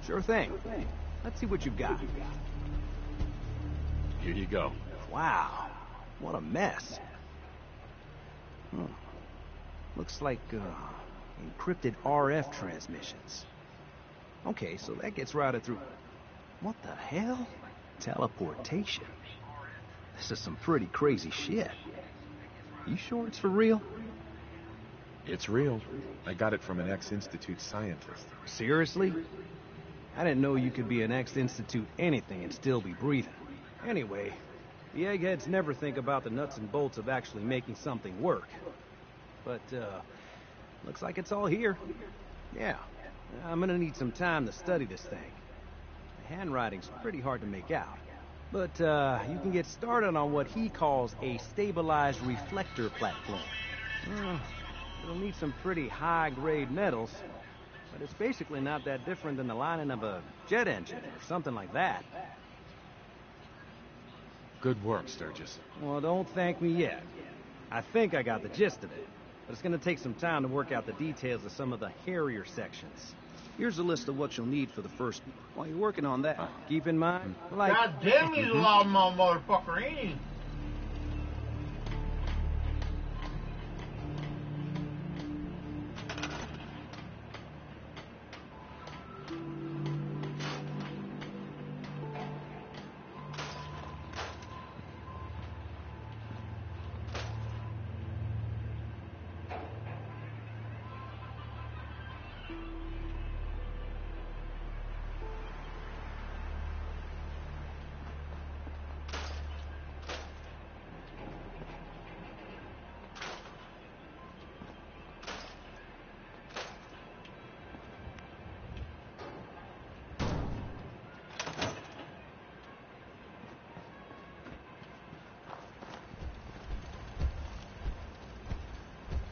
Sure thing. Let's see what you've got. Here you go. Wow, what a mess. Looks like, encrypted RF transmissions. Okay, so that gets routed through... What the hell? Teleportation. This is some pretty crazy shit. You sure it's for real? It's real. I got it from an ex-Institute scientist. Seriously? I didn't know you could be an ex-Institute anything and still be breathing. Anyway, the eggheads never think about the nuts and bolts of actually making something work. But, looks like it's all here. Yeah, I'm gonna need some time to study this thing. The handwriting's pretty hard to make out. But, you can get started on what he calls a stabilized reflector platform. It'll need some pretty high-grade metals, but it's basically not that different than the lining of a jet engine or something like that. Good work, Sturgis. Well, don't thank me yet. I think I got the gist of it, but it's gonna take some time to work out the details of some of the hairier sections. Here's a list of what you'll need for the first one. While you're working on that, keep in mind, like... God damn, he's a loudmouth motherfucker, ain't he?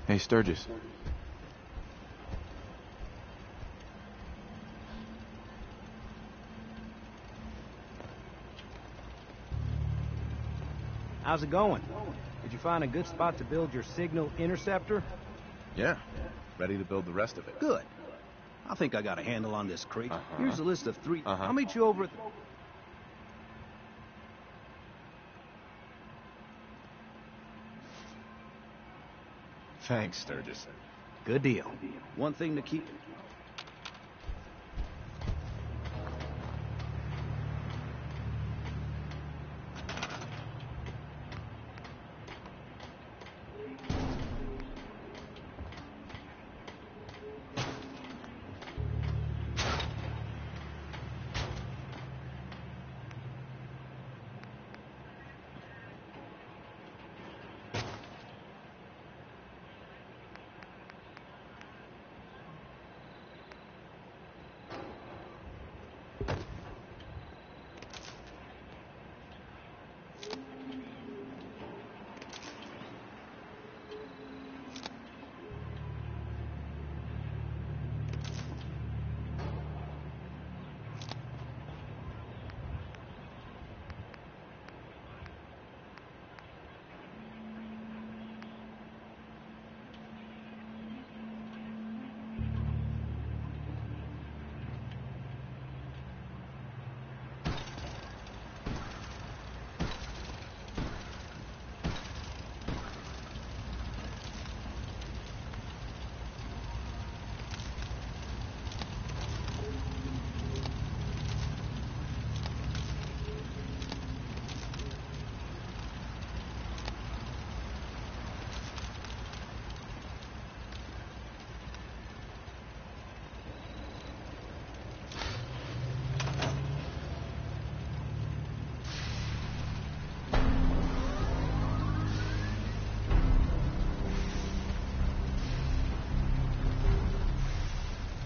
Hey, Sturgis. How's it going? Did you find a good spot to build your signal interceptor? Yeah. Ready to build the rest of it. Good. I think I got a handle on this crate. Here's a list of 3... Uh-huh. I'll meet you over at the... Thanks, Sturgis. Good deal. One thing to keep...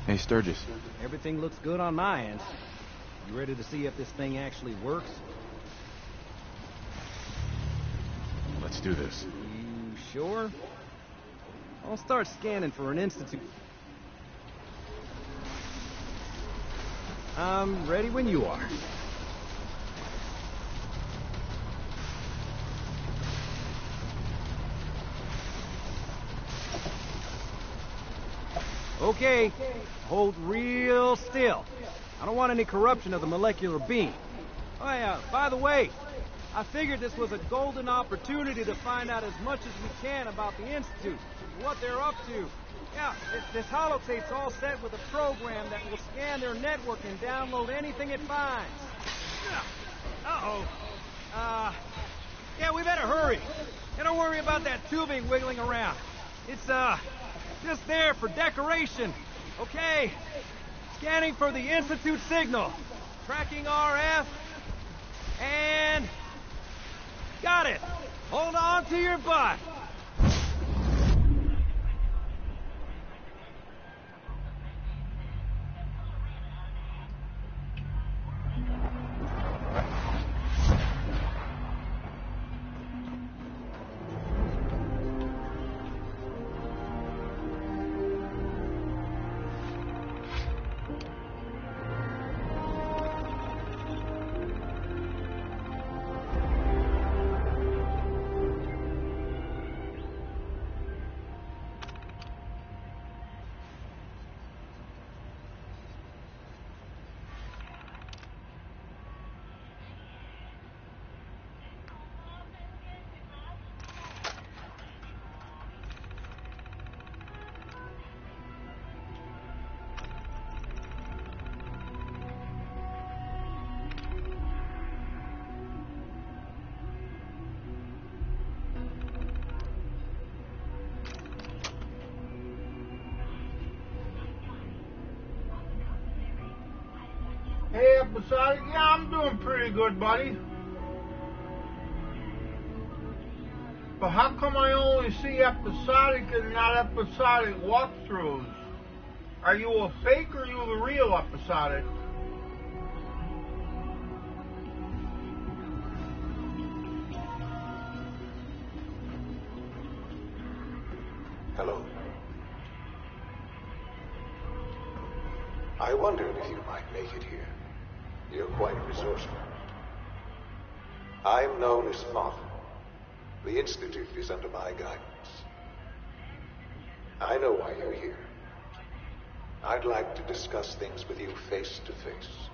Hey, Sturgis. Everything looks good on my end. You ready to see if this thing actually works? Let's do this. You sure? I'll start scanning for an institute. I'm ready when you are. Okay, hold real still. I don't want any corruption of the molecular beam. Oh yeah, by the way, I figured this was a golden opportunity to find out as much as we can about the Institute, what they're up to. Yeah, this holotape's all set with a program that will scan their network and download anything it finds. Uh-oh. Yeah, we better hurry. And don't worry about that tubing wiggling around. It's, just there for decoration. Okay. Scanning for the Institute signal. Tracking RF. And... got it. Hold on to your butt. Hey, Episodic. Yeah, I'm doing pretty good, buddy. But how come I only see Episodic and not Episodic walkthroughs? Are you a fake or are you the real Episodic? Hello. I wondered if you might make it here. You're quite resourceful. I'm known as Father. The Institute is under my guidance. I know why you're here. I'd like to discuss things with you face to face.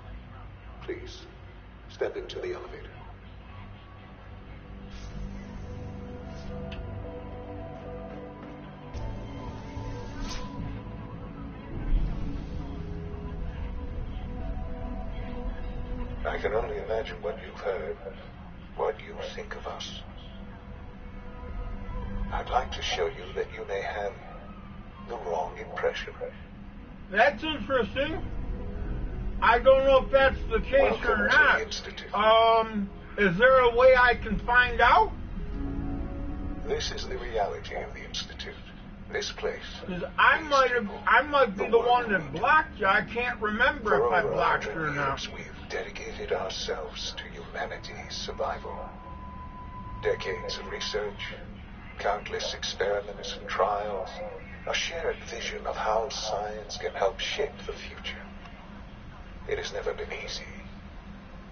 Please, step into the elevator. I can only imagine what you've heard, what you think of us. I'd like to show you that you may have the wrong impression. That's interesting. I don't know if that's the case Welcome or to not. the Institute. Is there a way I can find out? This is the reality of the Institute. This place. Because I might be the one that blocked you. I can't remember if I blocked you or not. We've dedicated ourselves to humanity's survival. Decades of research, countless experiments and trials, a shared vision of how science can help shape the future. It has never been easy,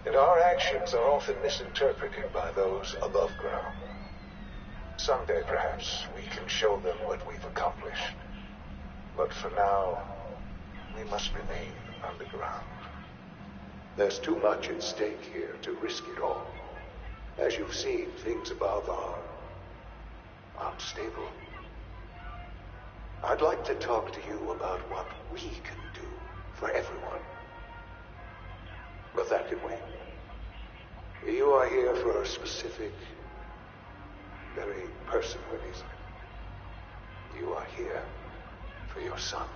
and our actions are often misinterpreted by those above ground. Someday, perhaps, we can show them what we've accomplished. But for now, we must remain underground. There's too much at stake here to risk it all. As you've seen, things above are unstable. I'd like to talk to you about what we can do for everyone. But that can wait. You are here for a specific, very personal reason. You are here for your son.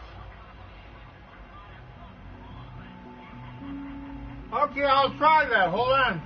Okay, I'll try that. Hold on.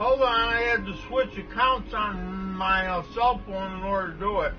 Hold on, I had to switch accounts on my cell phone in order to do it.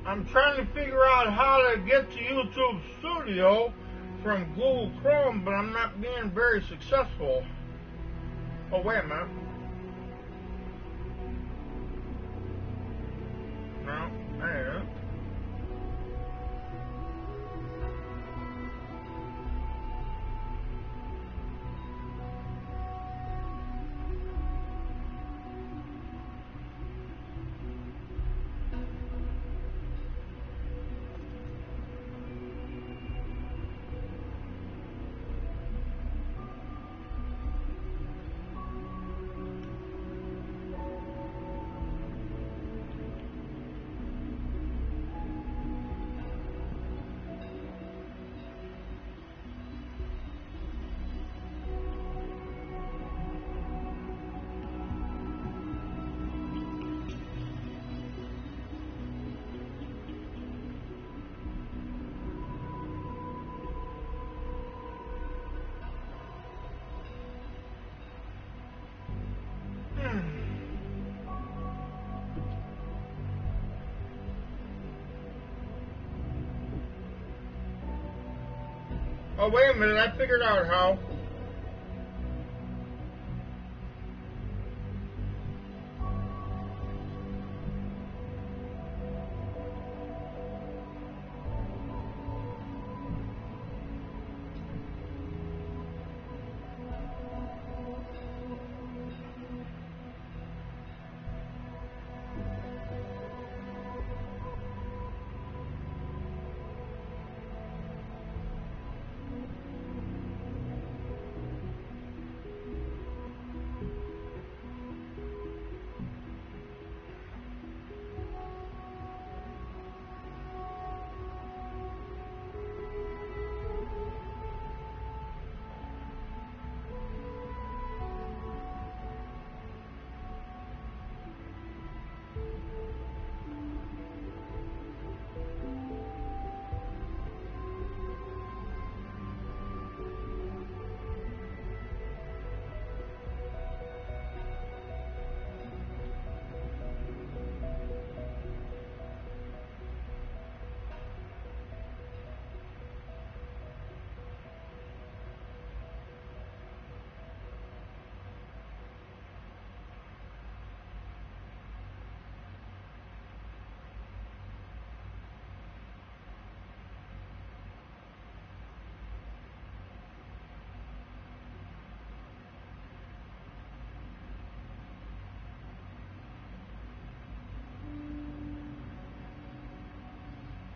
I'm trying to figure out how to get to YouTube Studio from Google Chrome, but I'm not being very successful. Oh, wait a minute. No, there. Oh, wait a minute, I figured out how.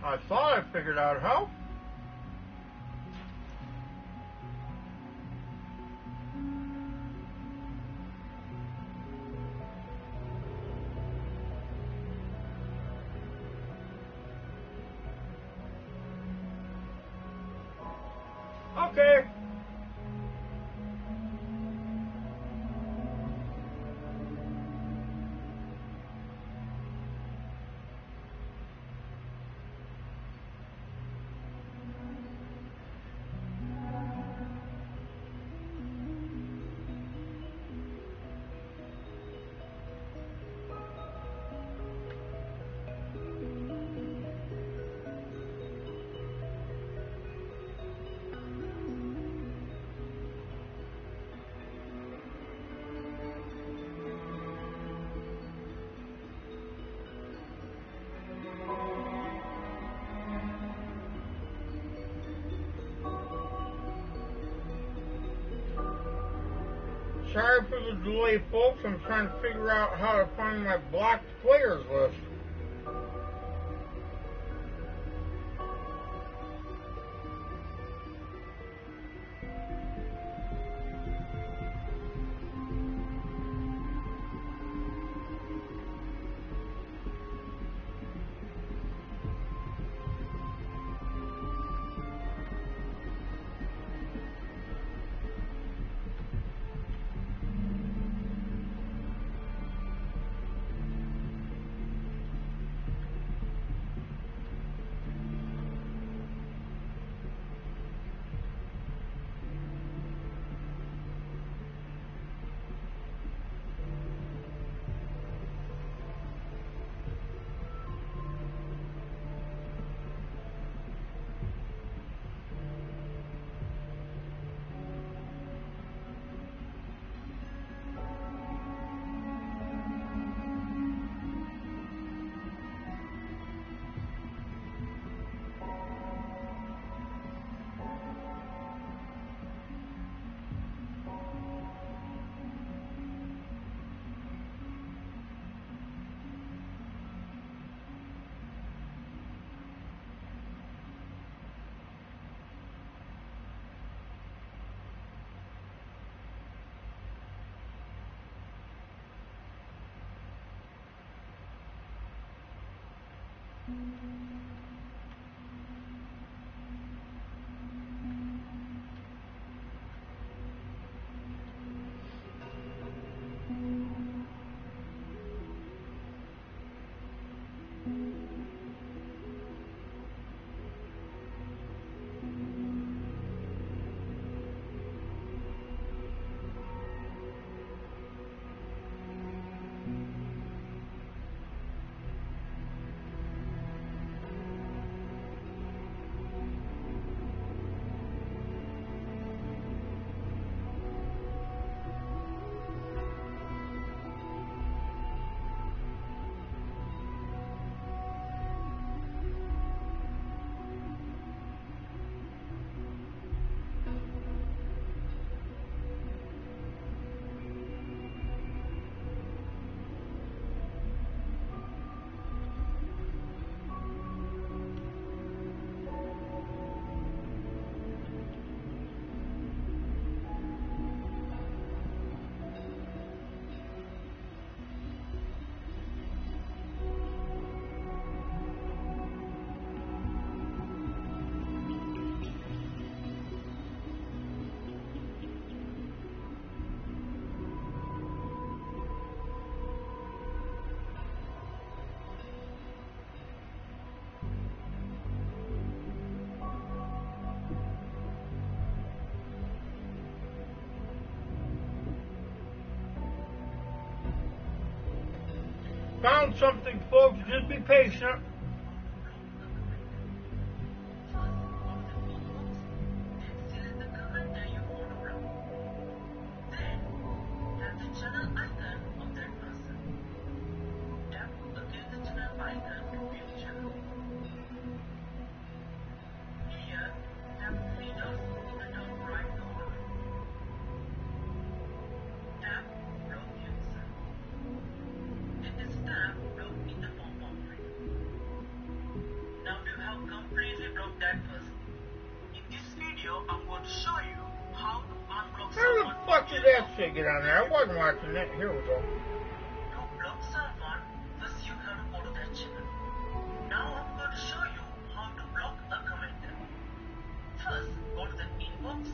I thought I figured out how. Okay. Sorry for the delay, folks. I'm trying to figure out how to find my blocked players list. Found something, folks. Just be patient. How the fuck did that shit get on there? I wasn't watching that. Here we go. Now I'm going to show you how to block a commenter. First, go to the inbox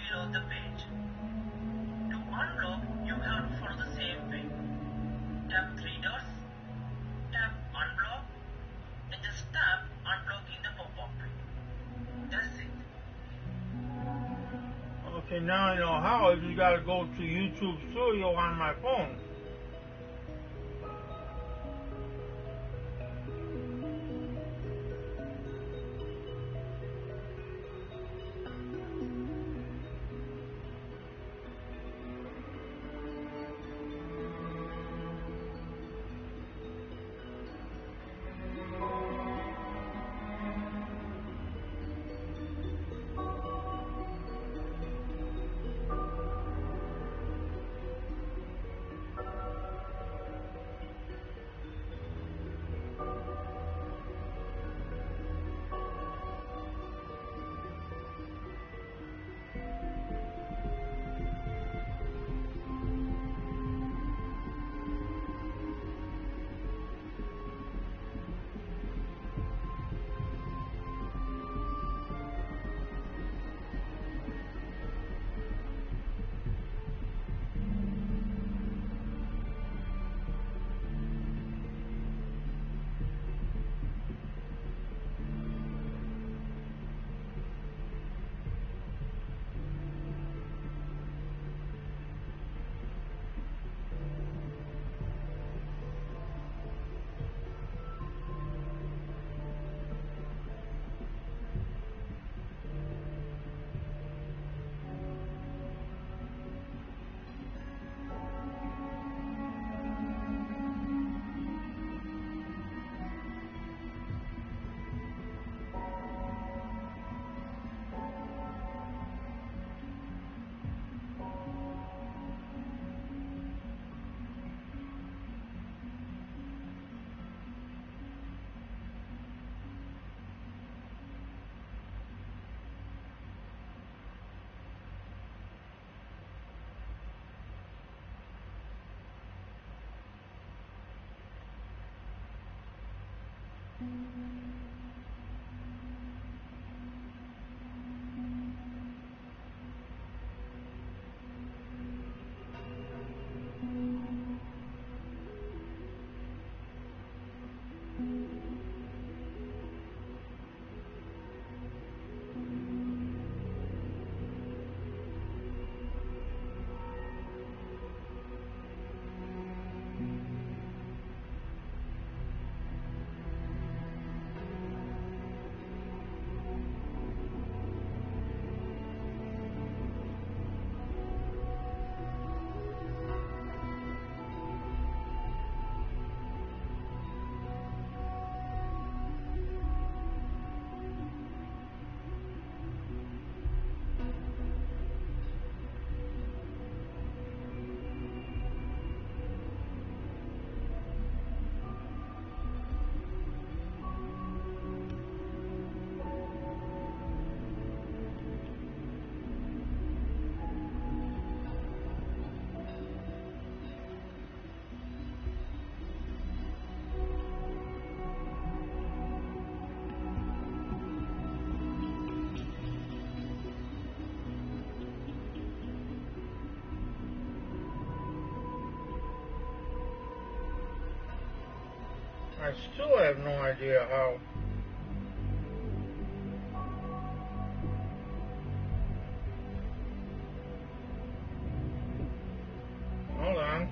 reload the page. To unblock, you have to follow the same way. Tap three dots, tap unblock, and just tap unblock in the pop-up. That's it. Okay, now I know how. I just gotta go to YouTube Studio on my phone. I still have no idea how. Hold on.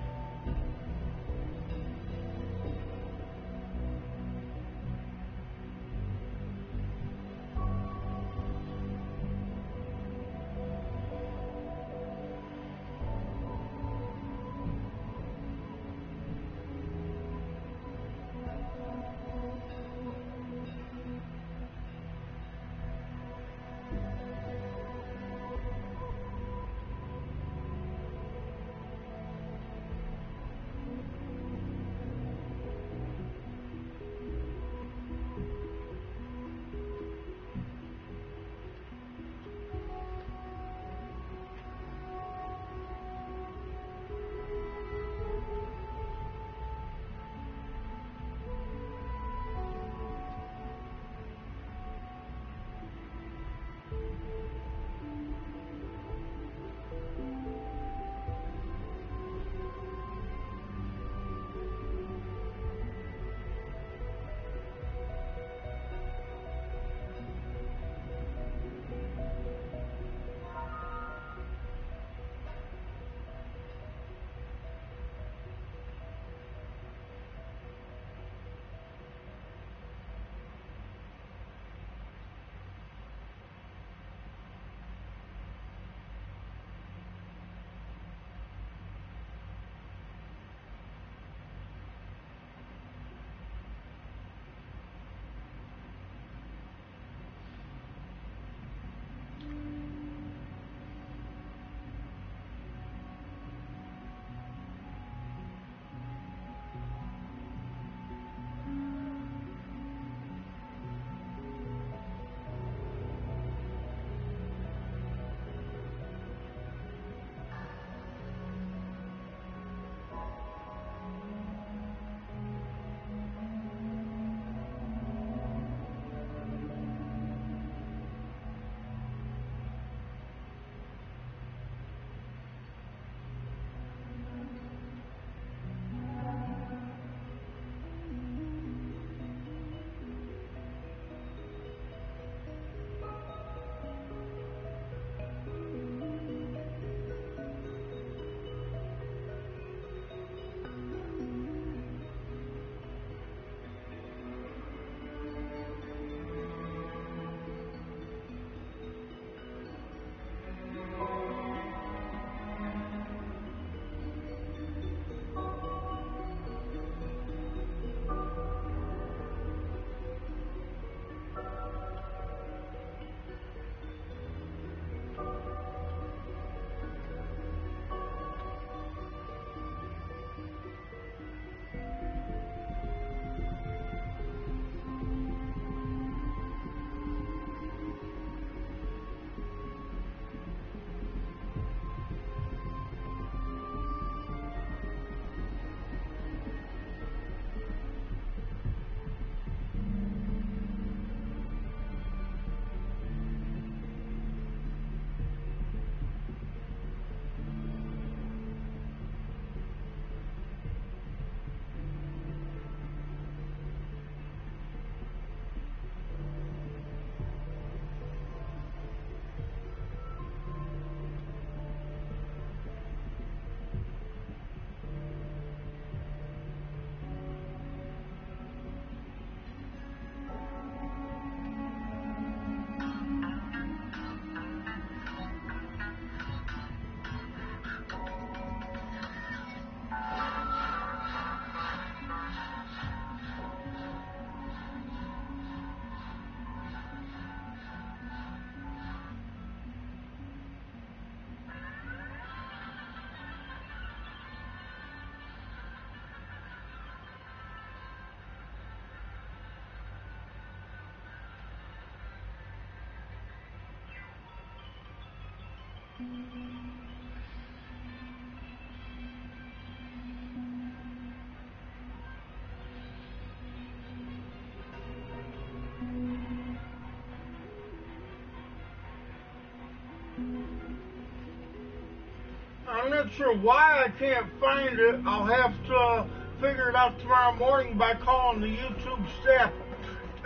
I'm not sure why I can't find it. I'll have to figure it out tomorrow morning by calling the YouTube staff.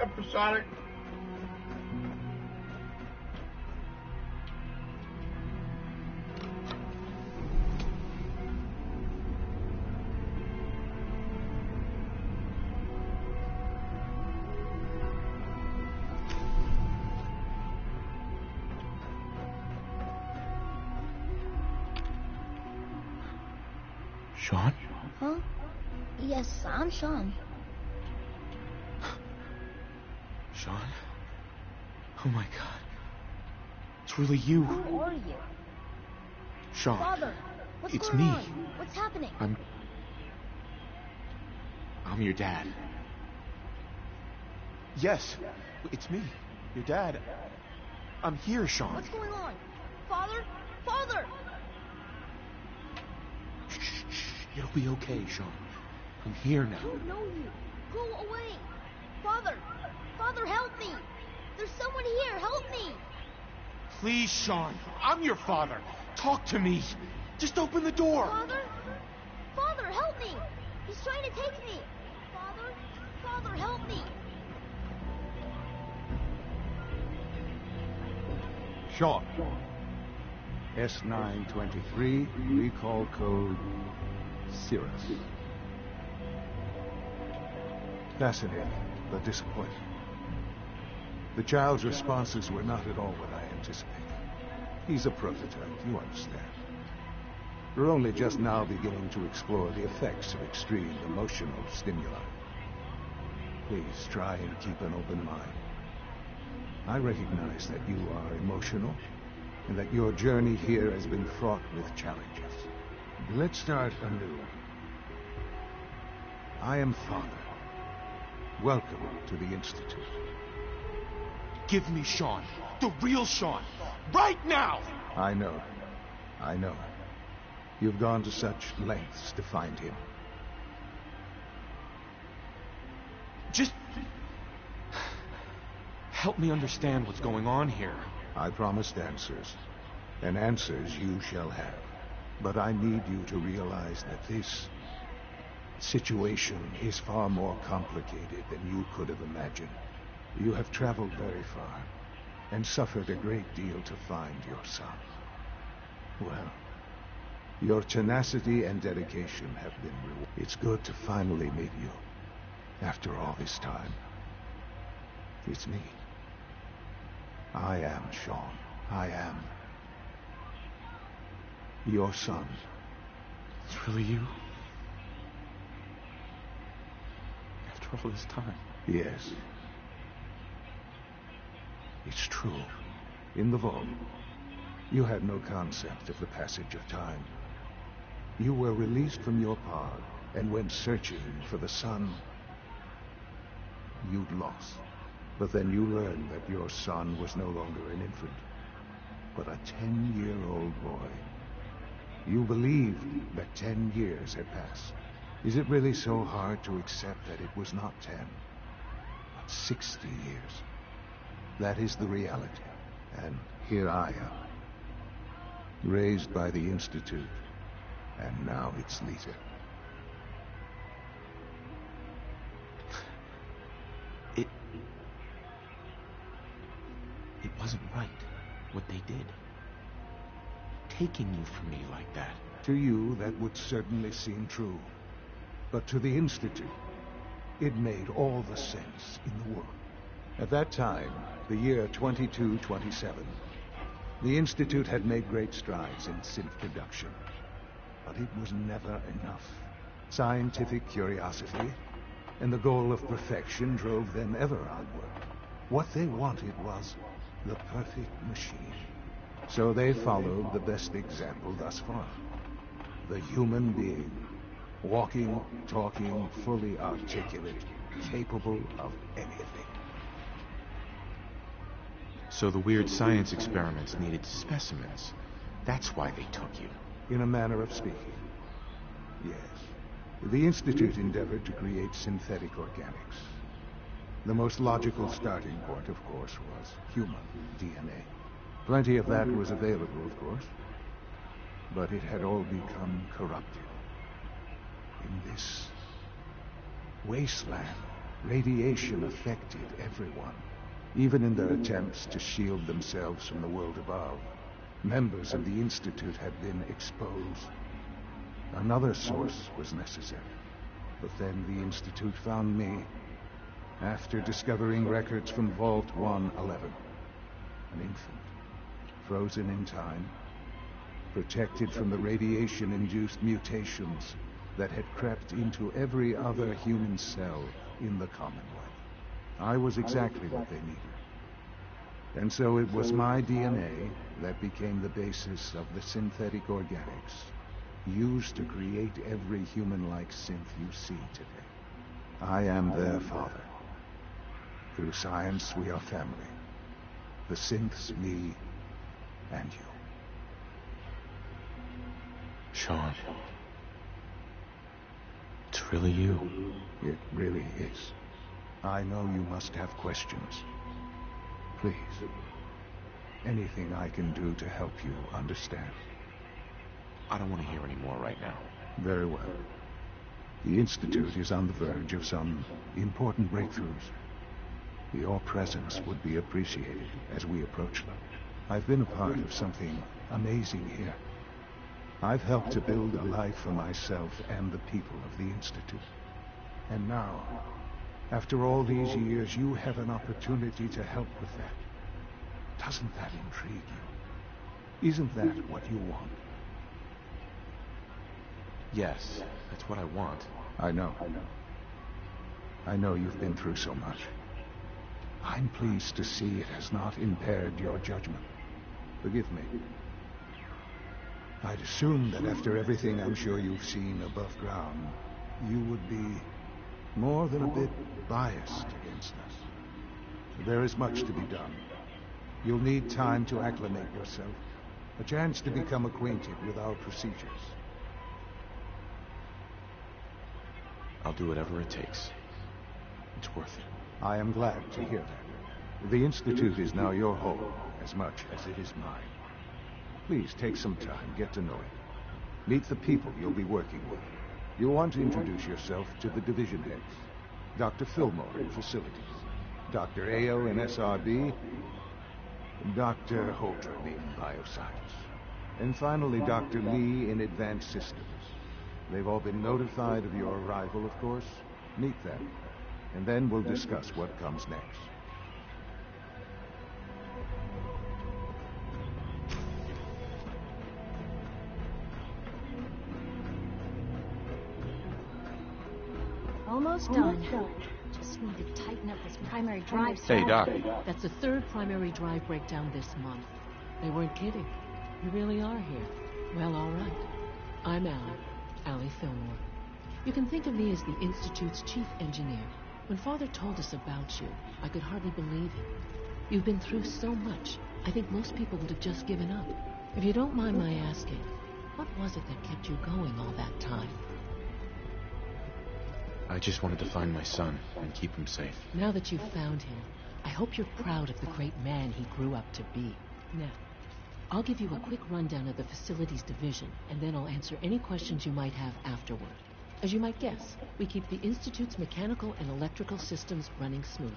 Episodic. Sean? Huh? Yes, I'm Sean. Sean? Oh my god. It's really you. Who are you? Sean. Father, what's It's going me. on? What's happening? I'm your dad. Yes, it's me. Your dad. I'm here, Sean. What's going on? Father? Father! Shh. It'll be okay, Sean. I'm here I now. don't know you. Go away. Father! Father, help me! There's someone here. Help me! Please, Sean. I'm your father. Talk to me. Just open the door. Father? Father, help me! He's trying to take me. Father? Father, help me! Sean. S923, recall code Cirrus. Fascinating, but disappointing. The child's responses were not at all what I anticipated. He's a prototype, you understand. We're only just now beginning to explore the effects of extreme emotional stimuli. Please try and keep an open mind. I recognize that you are emotional, and that your journey here has been fraught with challenges. Let's start anew. I am Father. Welcome to the Institute. Give me Sean. The real Sean. Right now! I know. You've gone to such lengths to find him. Just help me understand what's going on here. I promised answers, and answers you shall have. But I need you to realize that this situation is far more complicated than you could have imagined. You have traveled very far, and suffered a great deal to find your son. Well, your tenacity and dedication have been rewarded. It's good to finally meet you, after all this time. It's me. I am Sean. I am your son. It's really you? After all this time? Yes. It's true. In the vault, you had no concept of the passage of time. You were released from your pod and went searching for the son you'd lost. But then you learned that your son was no longer an infant, but a 10-year-old boy. You believed that 10 years had passed. Is it really so hard to accept that it was not 10, but 60 years? That is the reality. And here I am, raised by the Institute, and now its leader. It wasn't right, what they did. Taking you from me like that. To you, that would certainly seem true. But to the Institute, it made all the sense in the world. At that time, the year 2227, the Institute had made great strides in synth production. But it was never enough. Scientific curiosity and the goal of perfection drove them ever onward. What they wanted was the perfect machine. So they followed the best example thus far. The human being. Walking, talking, fully articulate, capable of anything. So the weird science experiments needed specimens. That's why they took you. In a manner of speaking. Yes. The Institute endeavored to create synthetic organics. The most logical starting point, of course, was human DNA. Plenty of that was available, of course. But it had all become corrupted. In this wasteland, radiation affected everyone, even in their attempts to shield themselves from the world above. Members of the Institute had been exposed. Another source was necessary. But then the Institute found me after discovering records from Vault 111. An infant, frozen in time, protected from the radiation-induced mutations that had crept into every other human cell in the Commonwealth. I was exactly what they needed. And so it was my DNA that became the basis of the synthetic organics used to create every human-like synth you see today. I am their father. Through science, we are family. The synths, me, and you. Sean. It's really you. It really is. I know you must have questions. Please. Anything I can do to help you understand. I don't want to hear any more right now. Very well. The Institute is on the verge of some important breakthroughs. Your presence would be appreciated as we approach them. I've been a part of something amazing here. I've helped to build a life for myself and the people of the Institute. And now, after all these years, you have an opportunity to help with that. Doesn't that intrigue you? Isn't that what you want? Yes, that's what I want. I know. I know you've been through so much. I'm pleased to see it has not impaired your judgment. Forgive me. I'd assumed that after everything I'm sure you've seen above ground, you would be more than a bit biased against us. There is much to be done. You'll need time to acclimate yourself, a chance to become acquainted with our procedures. I'll do whatever it takes. It's worth it. I am glad to hear that. The Institute is now your home as much as it is mine. Please take some time, get to know it. Meet the people you'll be working with. You'll want to introduce yourself to the division heads. Dr. Fillmore in facilities, Dr. Ayo in SRB, Dr. Holdren in bioscience, and finally Dr. Lee in advanced systems. They've all been notified of your arrival, of course. Meet them, and then we'll discuss what comes next. Almost done. Just need to tighten up this primary drive. Hey, Doc. That's the third primary drive breakdown this month. They weren't kidding. You really are here. Well, all right. I'm Allie Fillmore. You can think of me as the Institute's chief engineer. When Father told us about you, I could hardly believe it. You've been through so much, I think most people would have just given up. If you don't mind my asking, what was it that kept you going all that time? I just wanted to find my son and keep him safe. Now that you've found him, I hope you're proud of the great man he grew up to be. Now, I'll give you a quick rundown of the facilities division, and then I'll answer any questions you might have afterward. As you might guess, we keep the Institute's mechanical and electrical systems running smoothly.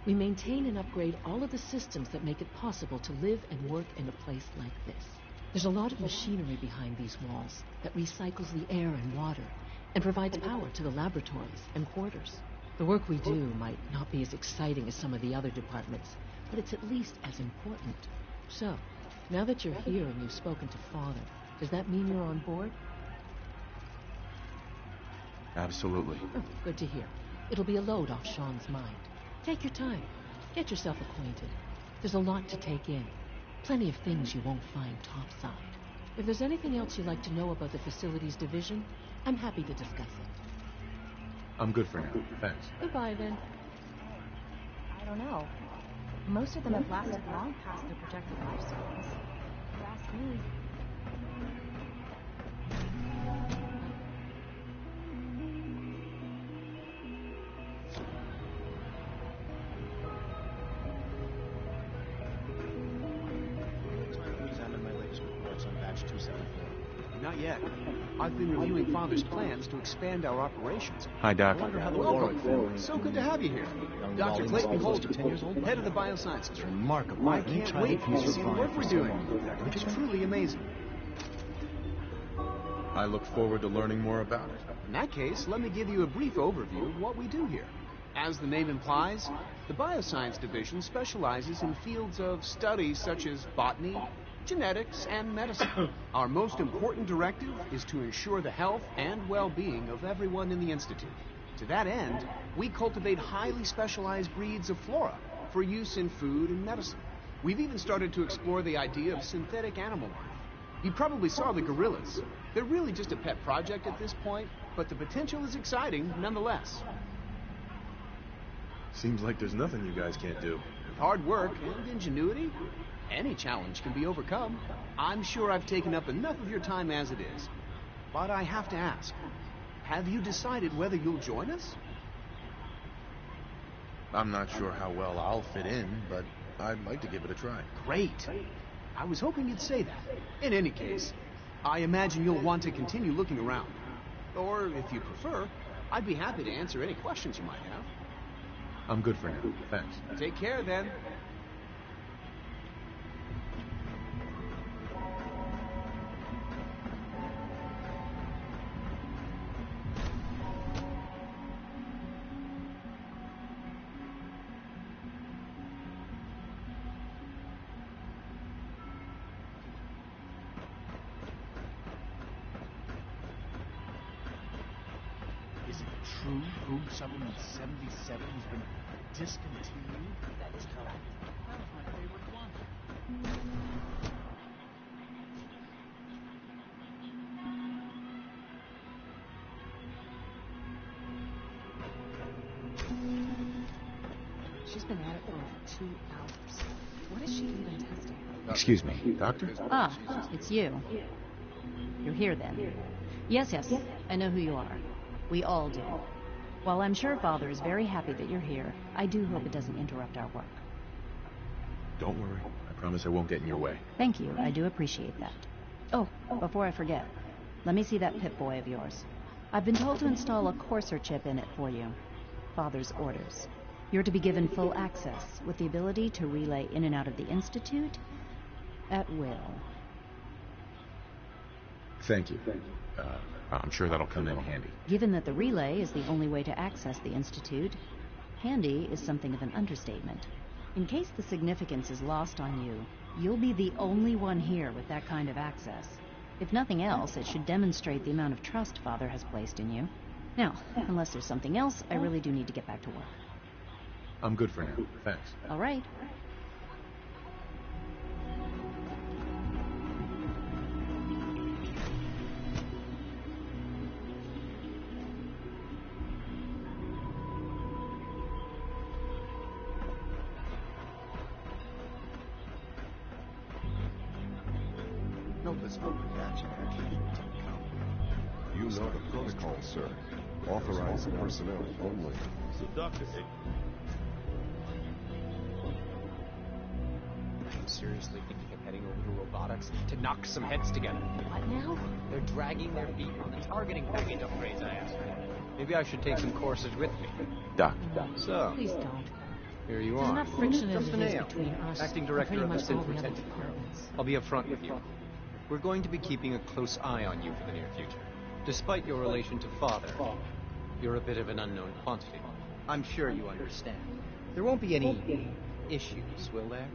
We maintain and upgrade all of the systems that make it possible to live and work in a place like this. There's a lot of machinery behind these walls that recycles the air and water and provides power to the laboratories and quarters. The work we do might not be as exciting as some of the other departments, but it's at least as important. So, now that you're here and you've spoken to Father, does that mean you're on board? Absolutely. Oh, good to hear. It'll be a load off Sean's mind. Take your time. Get yourself acquainted. There's a lot to take in. Plenty of things you won't find topside. If there's anything else you'd like to know about the facilities division, I'm happy to discuss it. I'm good for now. Thanks. Goodbye, then. I don't know. Most of them have lasted long past their projected lifespans. If you ask me, Not yet. I've been reviewing Father's plans to expand our operations. Hi, Doc. I wonder how the Welcome. So good to have you here. Dr. Clayton Coulter, 10 years old, head of the biosciences. Remarkable. I can't wait to see the work we're doing, which is truly amazing. I look forward to learning more about it. In that case, let me give you a brief overview of what we do here. As the name implies, the Bioscience Division specializes in fields of study such as botany, genetics, and medicine. Our most important directive is to ensure the health and well-being of everyone in the Institute. To that end, we cultivate highly specialized breeds of flora for use in food and medicine. We've even started to explore the idea of synthetic animal life. You probably saw the gorillas. They're really just a pet project at this point, but the potential is exciting nonetheless. Seems like there's nothing you guys can't do. With hard work and ingenuity, any challenge can be overcome. I'm sure I've taken up enough of your time as it is. But I have to ask, have you decided whether you'll join us? I'm not sure how well I'll fit in, but I'd like to give it a try. Great. I was hoping you'd say that. In any case, I imagine you'll want to continue looking around. Or, if you prefer, I'd be happy to answer any questions you might have. I'm good for now. Thanks. Take care, then. Is it true Room Supplement 77 has been discontinued? That is correct. That was my favorite one. She's been at it for over 2 hours. What is she even testing? Excuse me, Doctor? Ah, it's you. You're here then. Yes, I know who you are. We all do. While I'm sure Father is very happy that you're here, I do hope it doesn't interrupt our work. Don't worry. I promise I won't get in your way. Thank you. I do appreciate that. Oh, before I forget, let me see that Pip-Boy of yours. I've been told to install a Corsair chip in it for you. Father's orders. You're to be given full access, with the ability to relay in and out of the Institute at will. Thank you. I'm sure that'll come in handy. Given that the relay is the only way to access the Institute, handy is something of an understatement. In case the significance is lost on you, you'll be the only one here with that kind of access. If nothing else, it should demonstrate the amount of trust Father has placed in you. Now, unless there's something else, I really do need to get back to work. I'm good for now. Thanks. All right. No visible reaction indicated to the count. You know the protocol, sir. Authorized personnel only. So, Doctor, Are you seriously thinking of heading over to robotics to knock some heads together? What now? They're dragging their feet on the targeting package upgrades I asked for. Maybe I should take some courses with me. Doc. So, Please don't. here you There's are. enough friction as Just it a is nail. between us Acting and director pretty of the much all synth the other retention bureau. departments. I'll be upfront with you. We're going to be keeping a close eye on you for the near future. Despite your relation to Father, you're a bit of an unknown quantity. I'm sure you understand. There won't be any issues, will there?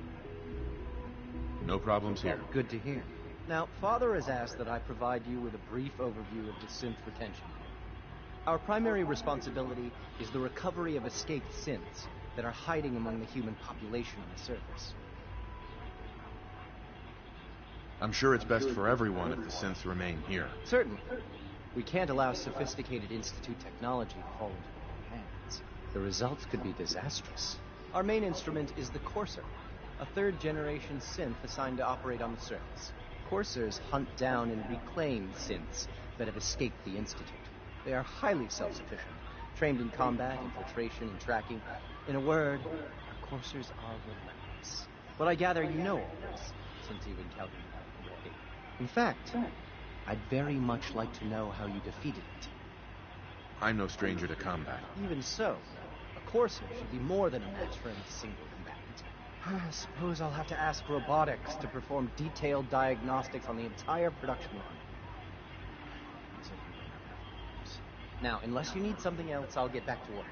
No problems here. Good to hear. Now, Father has asked that I provide you with a brief overview of the synth retention. Our primary responsibility is the recovery of escaped synths that are hiding among the human population on the surface. I'm sure it's best for everyone if the synths remain here. Certainly. We can't allow sophisticated Institute technology to fall into the wrong hands. The results could be disastrous. Our main instrument is the Corsair, a third-generation synth assigned to operate on the surface. Corsairs hunt down and reclaim synths that have escaped the Institute. They are highly self-sufficient, trained in combat, infiltration, and tracking. In a word, our Corsairs are relentless. But I gather you know all this, since you've encountered them already. In fact, I'd very much like to know how you defeated it. I'm no stranger to combat. Even so, a Corsair should be more than a match for any single combatant. I suppose I'll have to ask robotics to perform detailed diagnostics on the entire production line. Now, unless you need something else, I'll get back to work.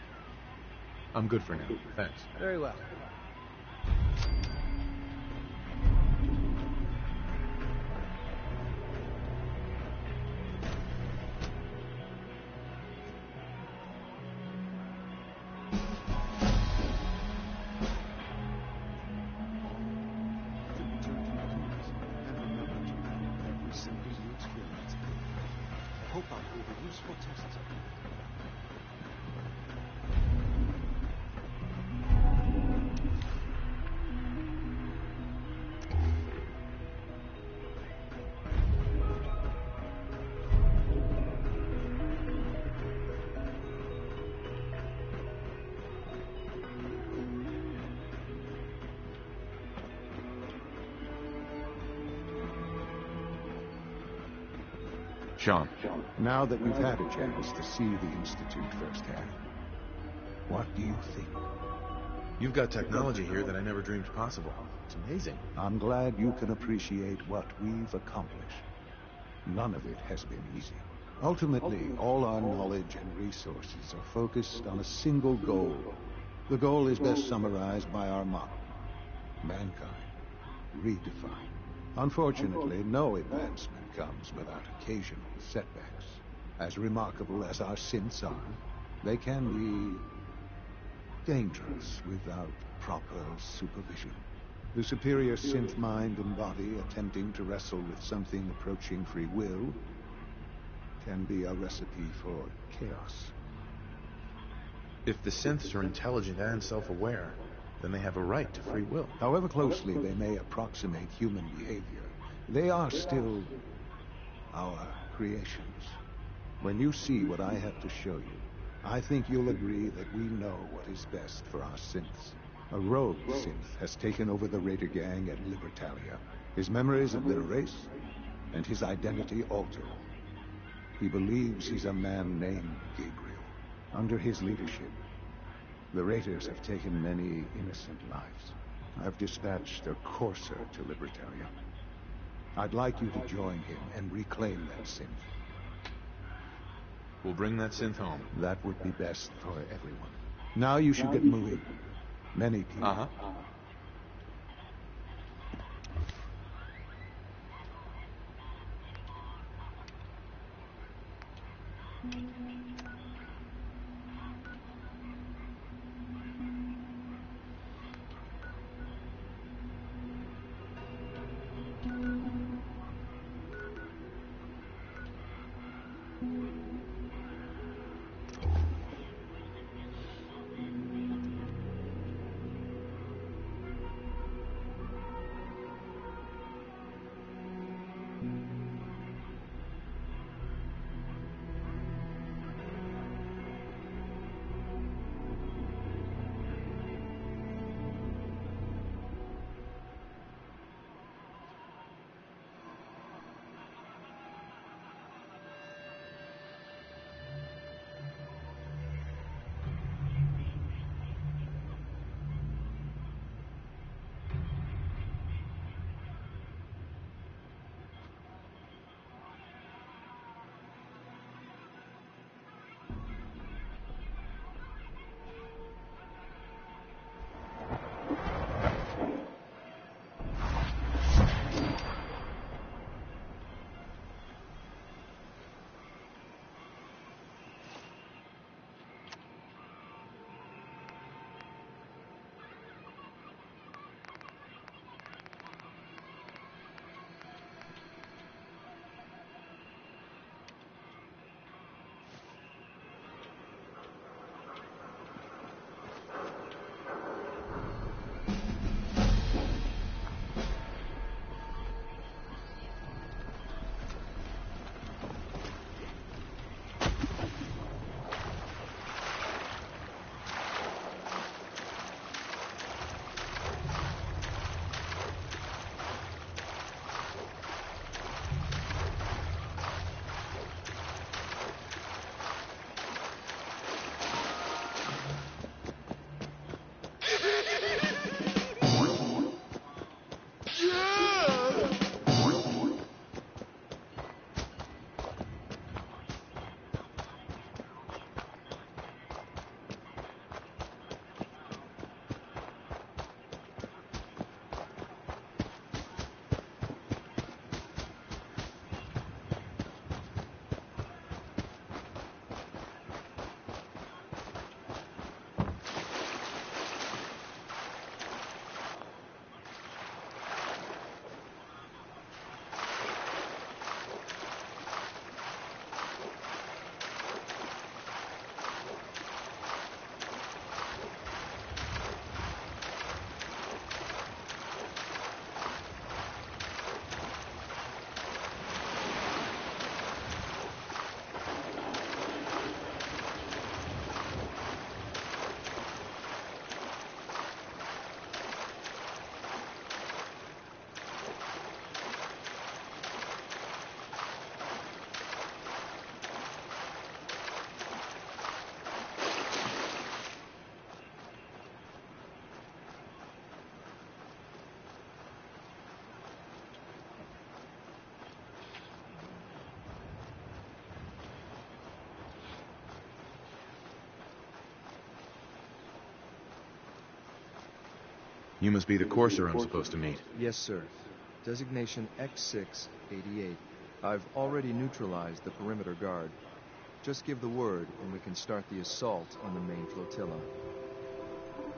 I'm good for now. Thanks. Very well. Sean. Now that we've had a chance to see the Institute firsthand, what do you think? You've got technology here that I never dreamed possible. It's amazing. I'm glad you can appreciate what we've accomplished. None of it has been easy. Ultimately, all our knowledge and resources are focused on a single goal. The goal is best summarized by our motto: mankind redefined. Unfortunately, no advancement comes without occasional setbacks. As remarkable as our synths are, they can be dangerous without proper supervision. The superior synth mind and body attempting to wrestle with something approaching free will can be a recipe for chaos. If the synths are intelligent and self-aware, then they have a right to free will. However closely they may approximate human behavior, they are still our creations. When you see what I have to show you, I think you'll agree that we know what is best for our synths. A rogue synth has taken over the Raider gang at Libertalia. His memories of their race and his identity altered. He believes he's a man named Gabriel. Under his leadership, the Raiders have taken many innocent lives. I've dispatched a Corsair to Libertalia. I'd like you to join him and reclaim that synth. We'll bring that synth home. That would be best for everyone. Now you should get moving. Many people. Uh-huh. You must be the Courser I'm supposed to meet. Yes, sir. Designation X688. I've already neutralized the perimeter guard. Just give the word, and we can start the assault on the main flotilla.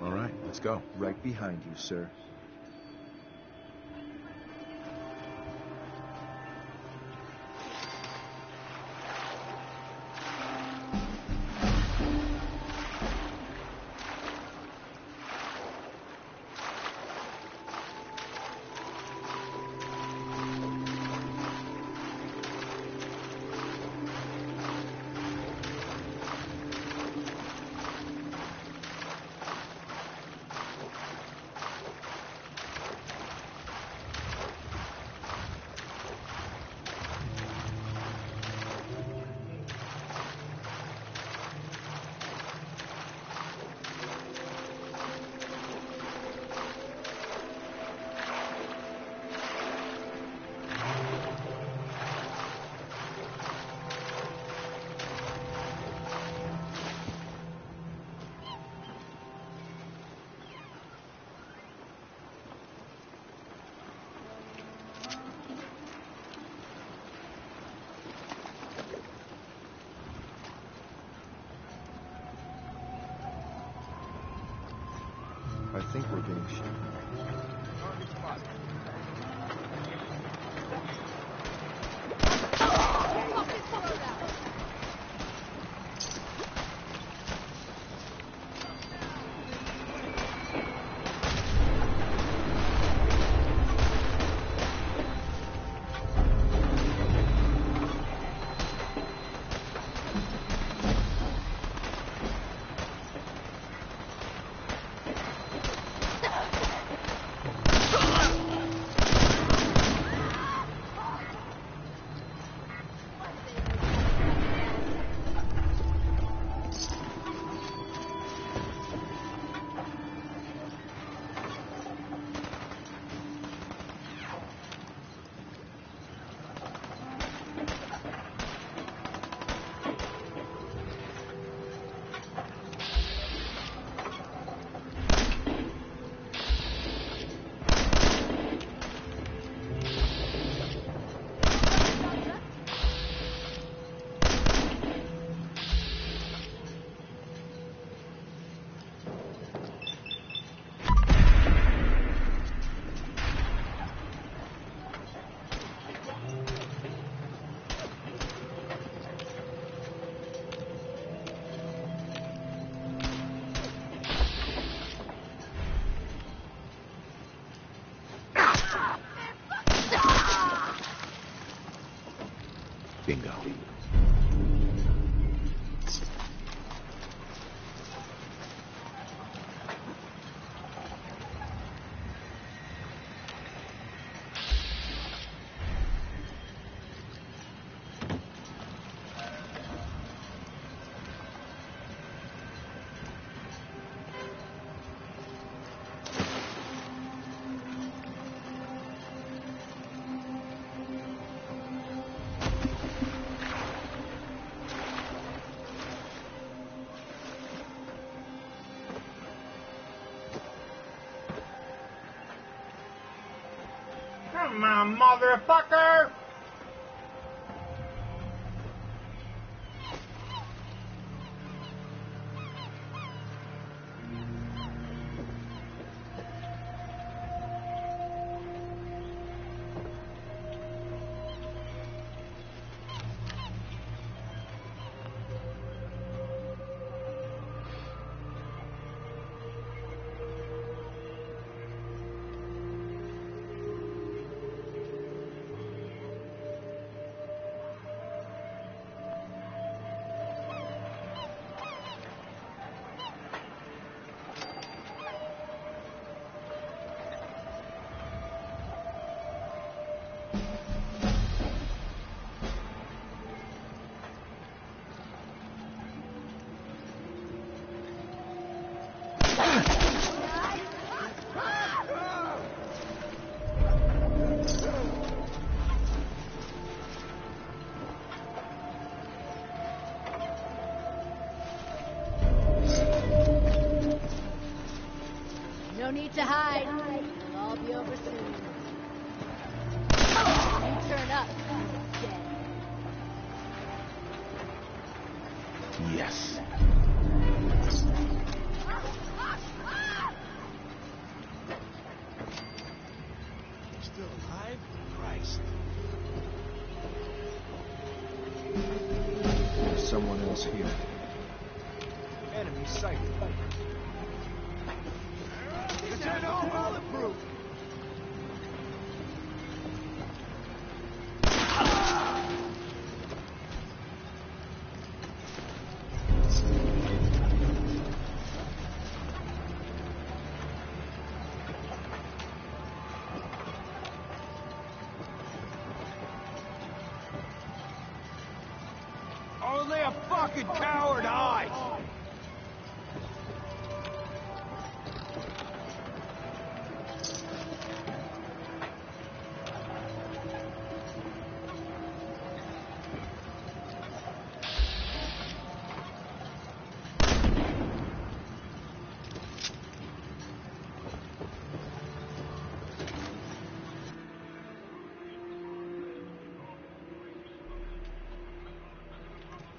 All right, let's go. Right behind you, sir. I think we're being shot. Bingo. Come on, motherfucker! No need to hide. It'll all be over soon. You turn up, you're dead. Yes. Still alive? Christ. There's someone else here. Enemy sighted. Is that all bulletproof? Only a fucking coward hides!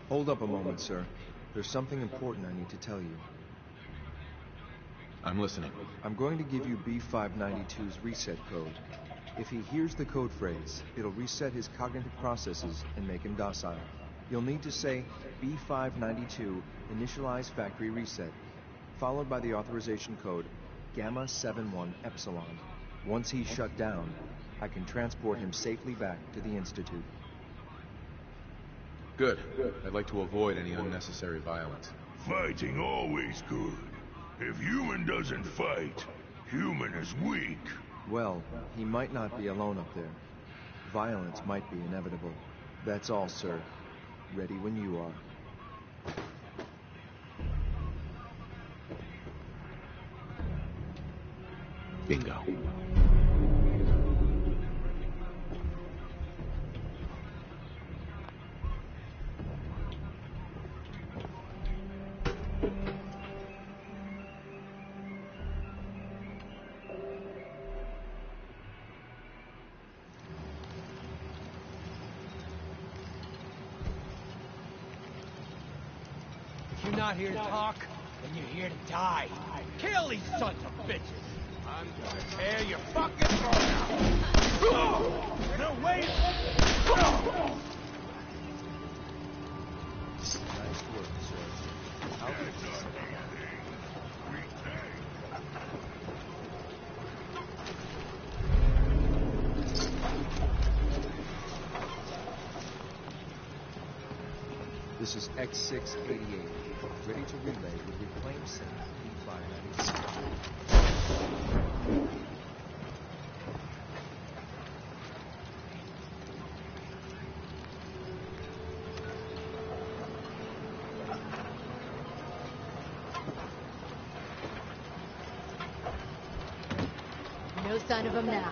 Hold up a moment, sir. There's something important I need to tell you. I'm listening. I'm going to give you B592's reset code. If he hears the code phrase, it'll reset his cognitive processes and make him docile. You'll need to say B592 initialize factory reset, followed by the authorization code Gamma 71 Epsilon. Once he's shut down, I can transport him safely back to the Institute. Good. I'd like to avoid any unnecessary violence. Fighting always good. If human doesn't fight, human is weak. Well, he might not be alone up there. Violence might be inevitable. That's all, sir. Ready when you are. Bingo. If you're not here to talk, then you're here to die. Kill these sons of bitches. I'm gonna tear your fucking throat out. No, wait! Nice work, sir. I'll get you some. This is X688, ready to relay with reclaimed sync B596. No sign of him now.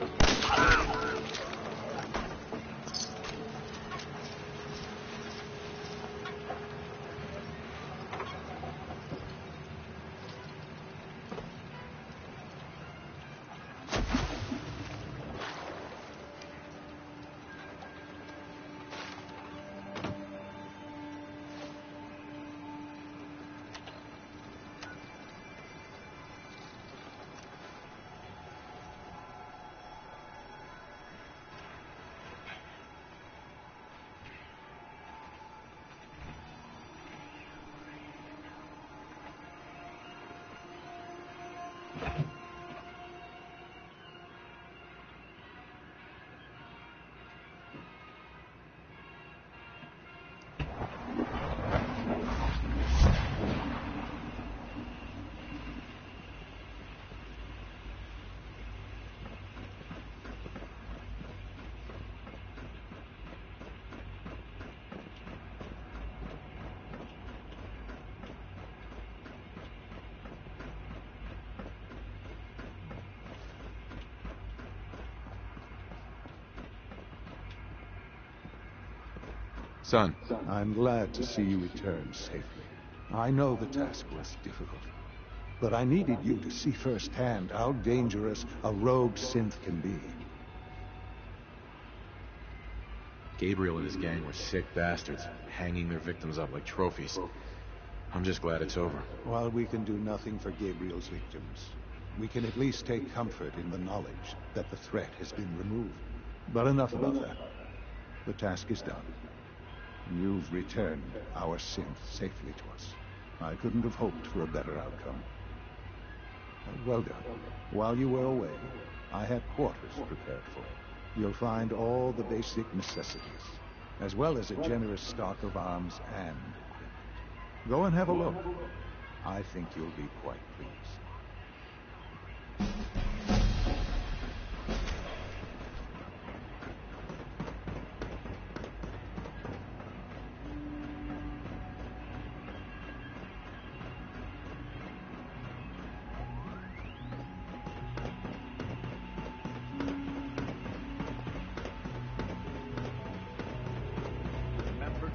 Son. I'm glad to see you return safely. I know the task was difficult. But I needed you to see firsthand how dangerous a rogue synth can be. Gabriel and his gang were sick bastards, hanging their victims up like trophies. I'm just glad it's over. While we can do nothing for Gabriel's victims, we can at least take comfort in the knowledge that the threat has been removed. But enough about that. The task is done. You've returned our synth safely to us. I couldn't have hoped for a better outcome. Well done. While you were away, I had quarters prepared for you. You'll find all the basic necessities, as well as a generous stock of arms and equipment. Go and have a look. I think you'll be quite pleased.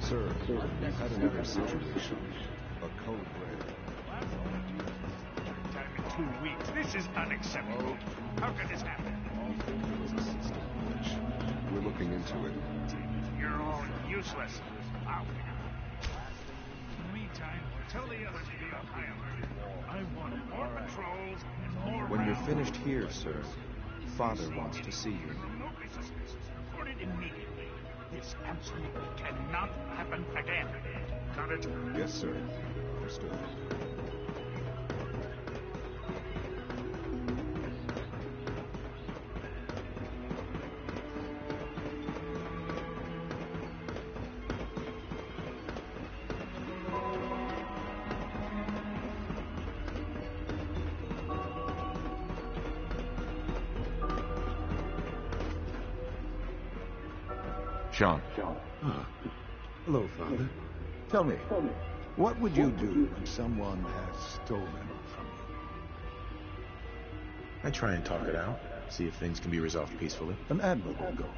Sir, we've had another situation. A code red. Time in 2 weeks. This is unacceptable. How could this happen? There was a system glitch. We're looking into it. You're all useless. Out. In the meantime, tell the others to be on high alert. I want more patrols and more When you're rounds. finished here, sir, Father wants to see you. Remotely suspicious. Report it immediately. This absolutely cannot happen again. Got it? Yes, sir. Understood. Sean. Hello, Father. Tell me, what would you do when someone has stolen from you? I try and talk it out, see if things can be resolved peacefully. An admirable goal.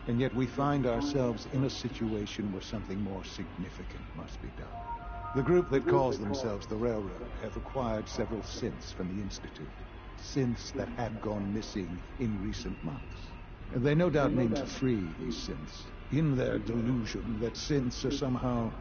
And yet we find ourselves in a situation where something more significant must be done. The group that calls themselves the Railroad have acquired several synths from the Institute. Synths that had gone missing in recent months. And they no doubt mean to free these synths, in their delusion that synths are somehow...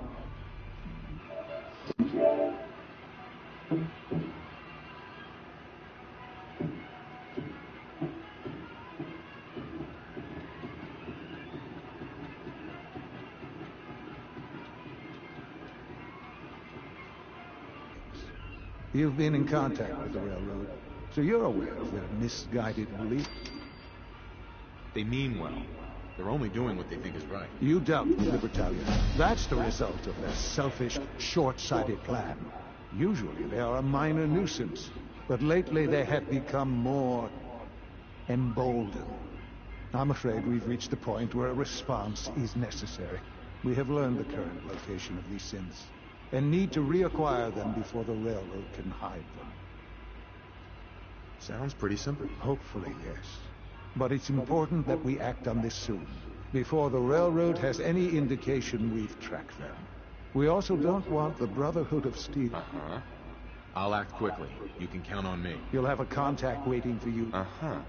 You've been in contact with the Railroad, so you're aware of their misguided beliefs. They mean well. They're only doing what they think is right. You dealt with the Libertalia. That's the result of their selfish, short-sighted plan. Usually they are a minor nuisance, but lately they have become more emboldened. I'm afraid we've reached the point where a response is necessary. We have learned the current location of these synths, and need to reacquire them before the Railroad can hide them. Sounds pretty simple. Hopefully, yes. But it's important that we act on this soon, before the Railroad has any indication we've tracked them. We also don't want the Brotherhood of Steel. Uh-huh. I'll act quickly. You can count on me. You'll have a contact waiting for you. Uh-huh.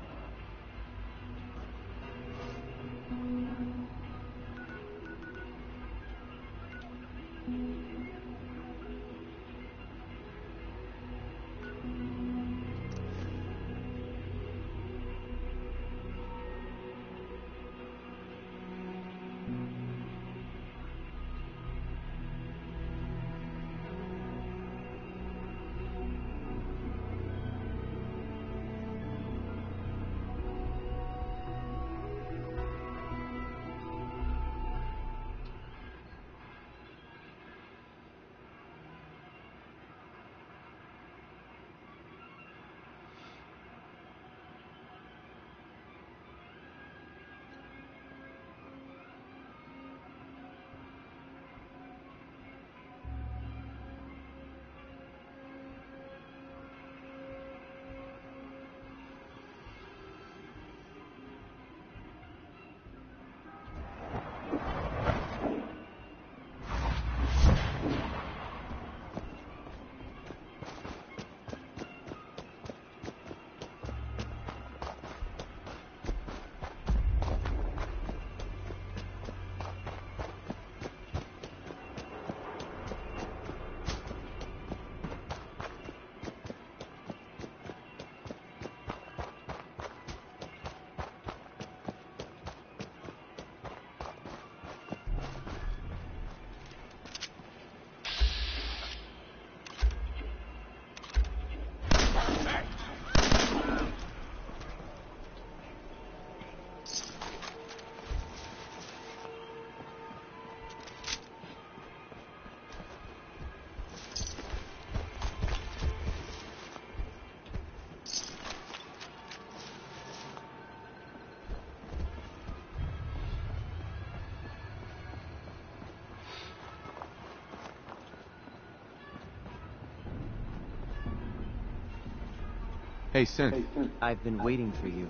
Hey, Synth. I've been waiting for you.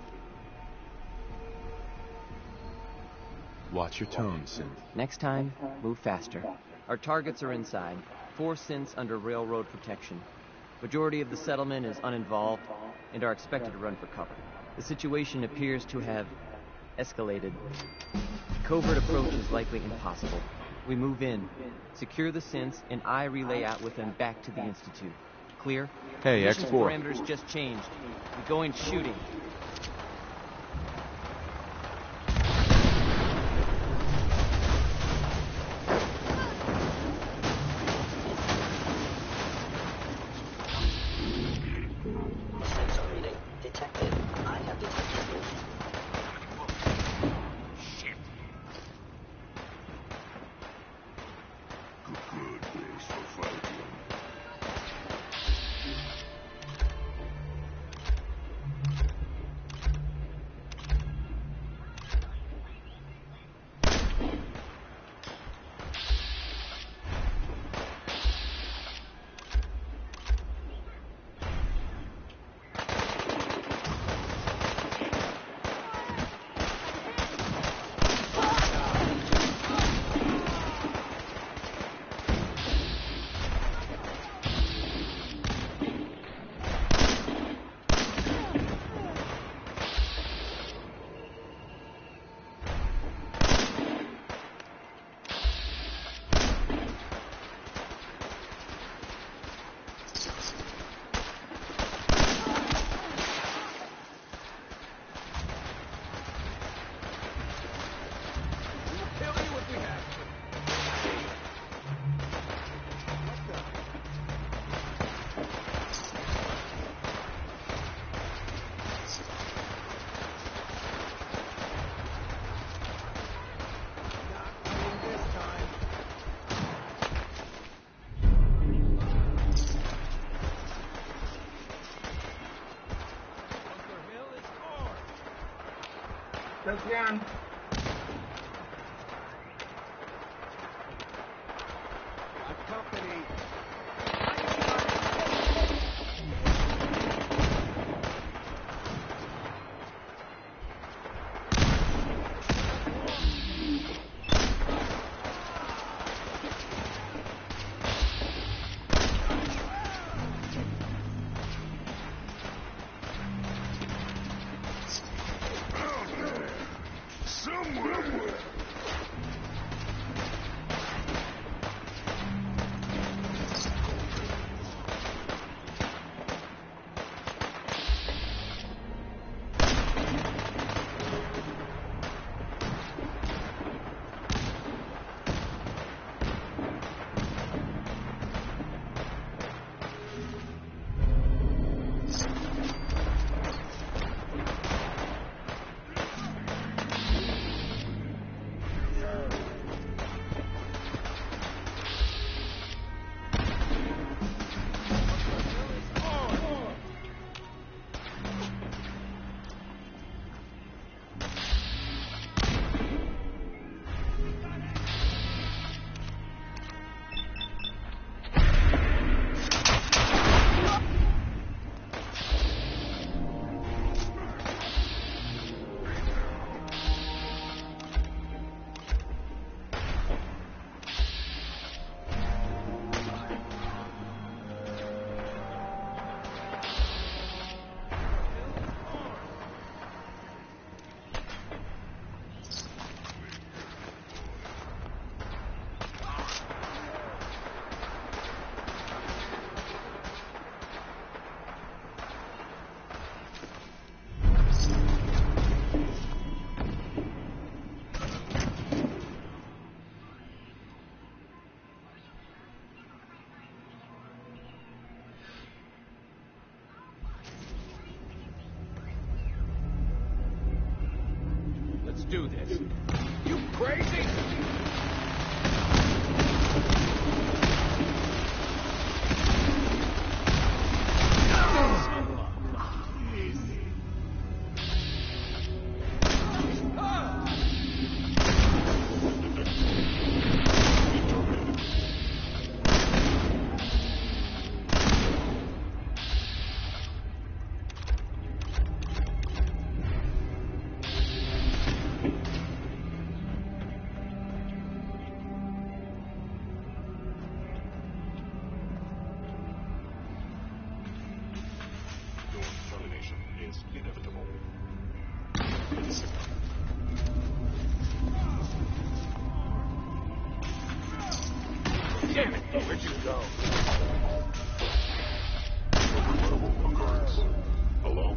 Watch your tone, Synth. Next time, move faster. Our targets are inside. 4 synths under railroad protection. Majority of the settlement is uninvolved and are expected to run for cover. The situation appears to have escalated. Covert approach is likely impossible. We move in, secure the synths, and I relay out with them back to the Institute. Clear? Hey, Mission X4. parameters just changed. We go in shooting. Sensor reading detected. I have detected you. Shit. Good place for fighting. Again. Company. Somewhere. Damn it! Where'd you go? Incredible occurrence. Alone.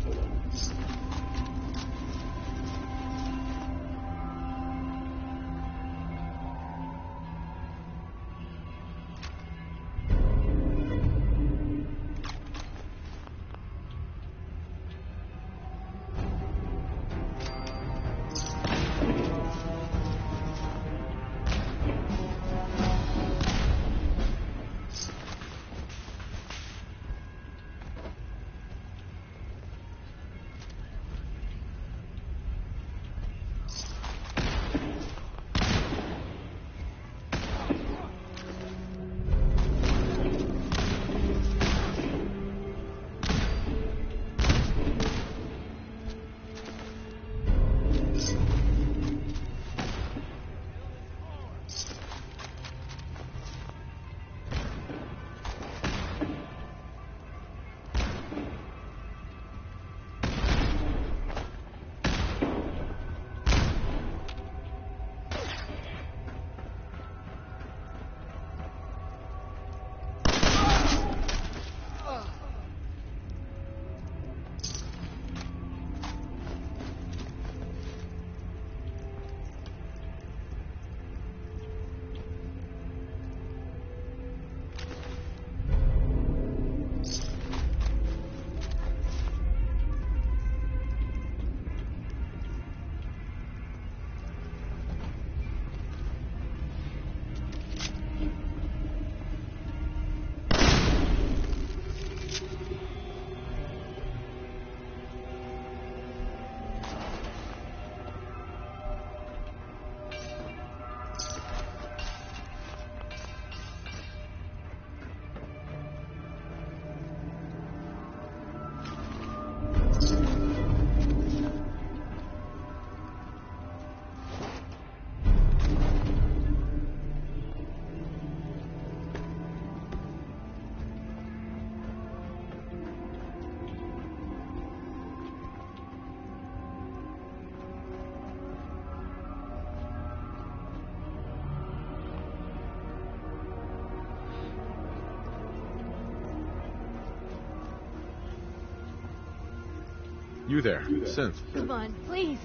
You there, Synth. Come on, please.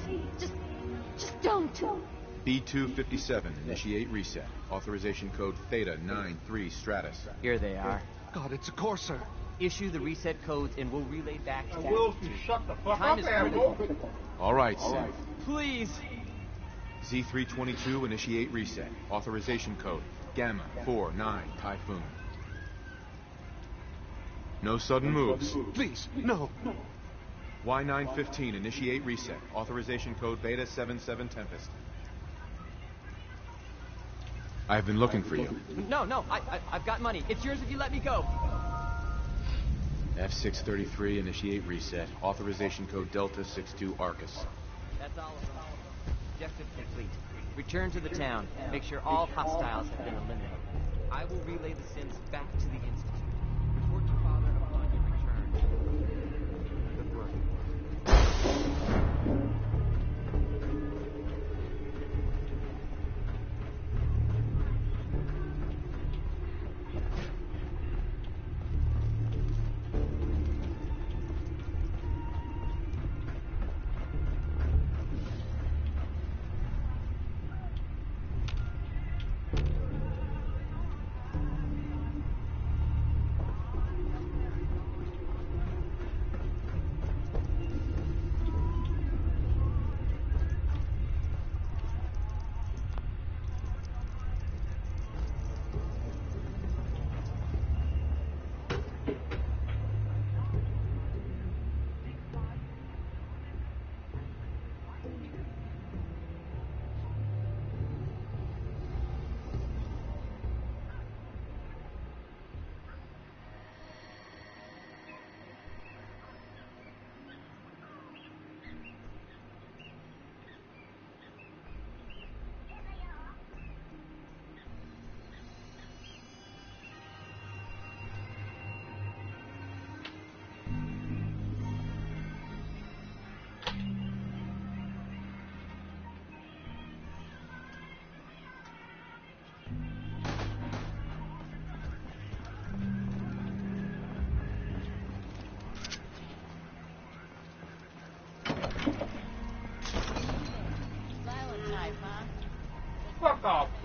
Just don't. B257, initiate reset. Authorization code Theta 93 Stratus. Here they are. God, it's a Corsair. Issue the reset codes and we'll relay back to Will, if you shut the fuck Time up, is asshole. critical. All right, Synth. Please. Z322, initiate reset. Authorization code Gamma 49 Typhoon. No sudden moves. Please, no. Y915, initiate reset. Authorization code Beta 77 Tempest. I've been looking for you. No, I've got money. It's yours if you let me go. F633, initiate reset. Authorization code Delta 62 Arcus. That's all of them. Objective complete. Return to the town. Make sure all hostiles have been eliminated. I will relay the sins back to the Institute. Report to Father upon your return. Good work.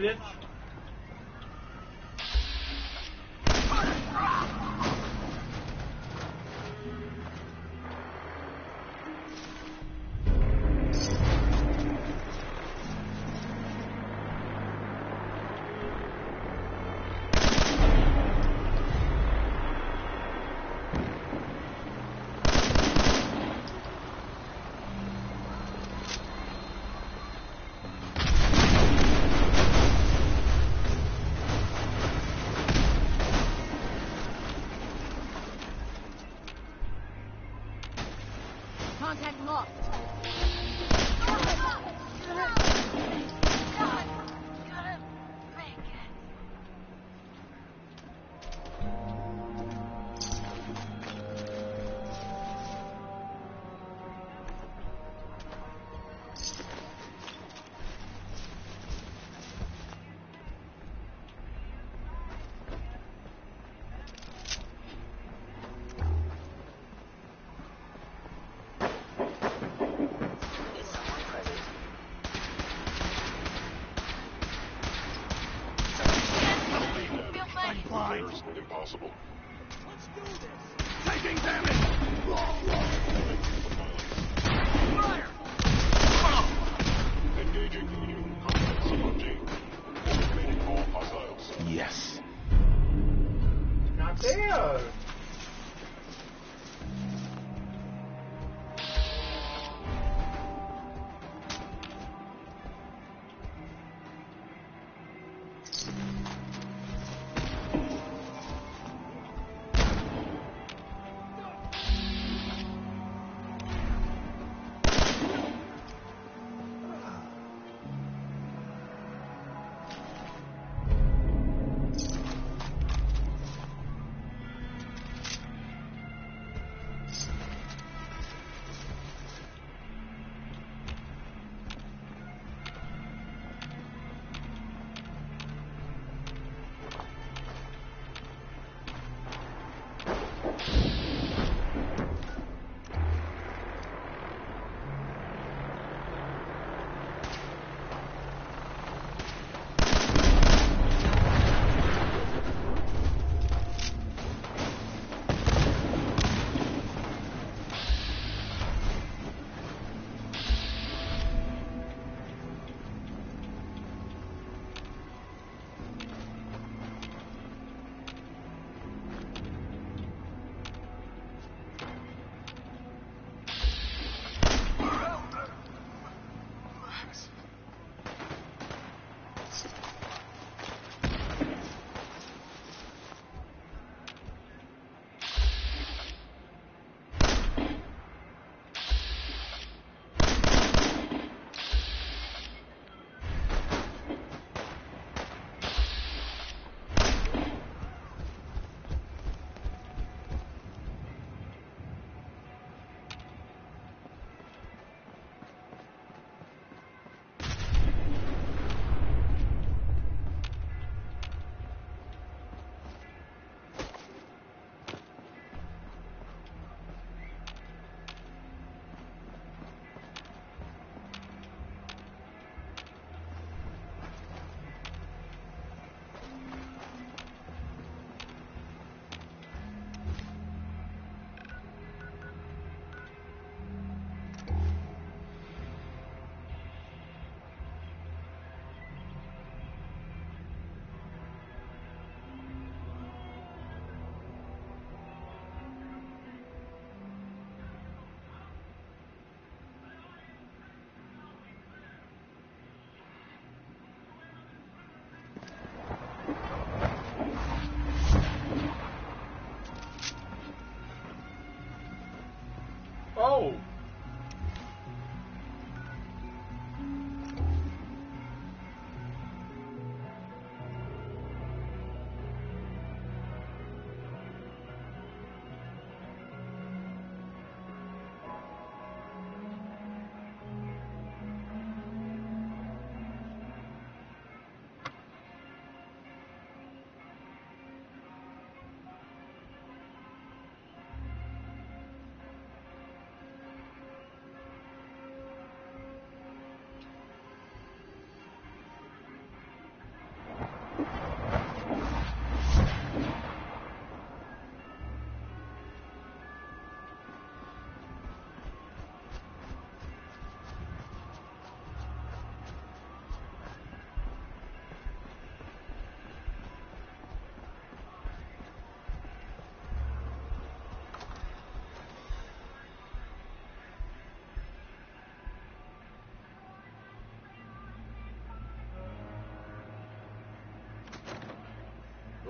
bitch. Contact lost. Impossible. Let's do this! Taking damage! Fire! Engaging. Contact subroutine. Eliminating all hostiles. Yes. Not there.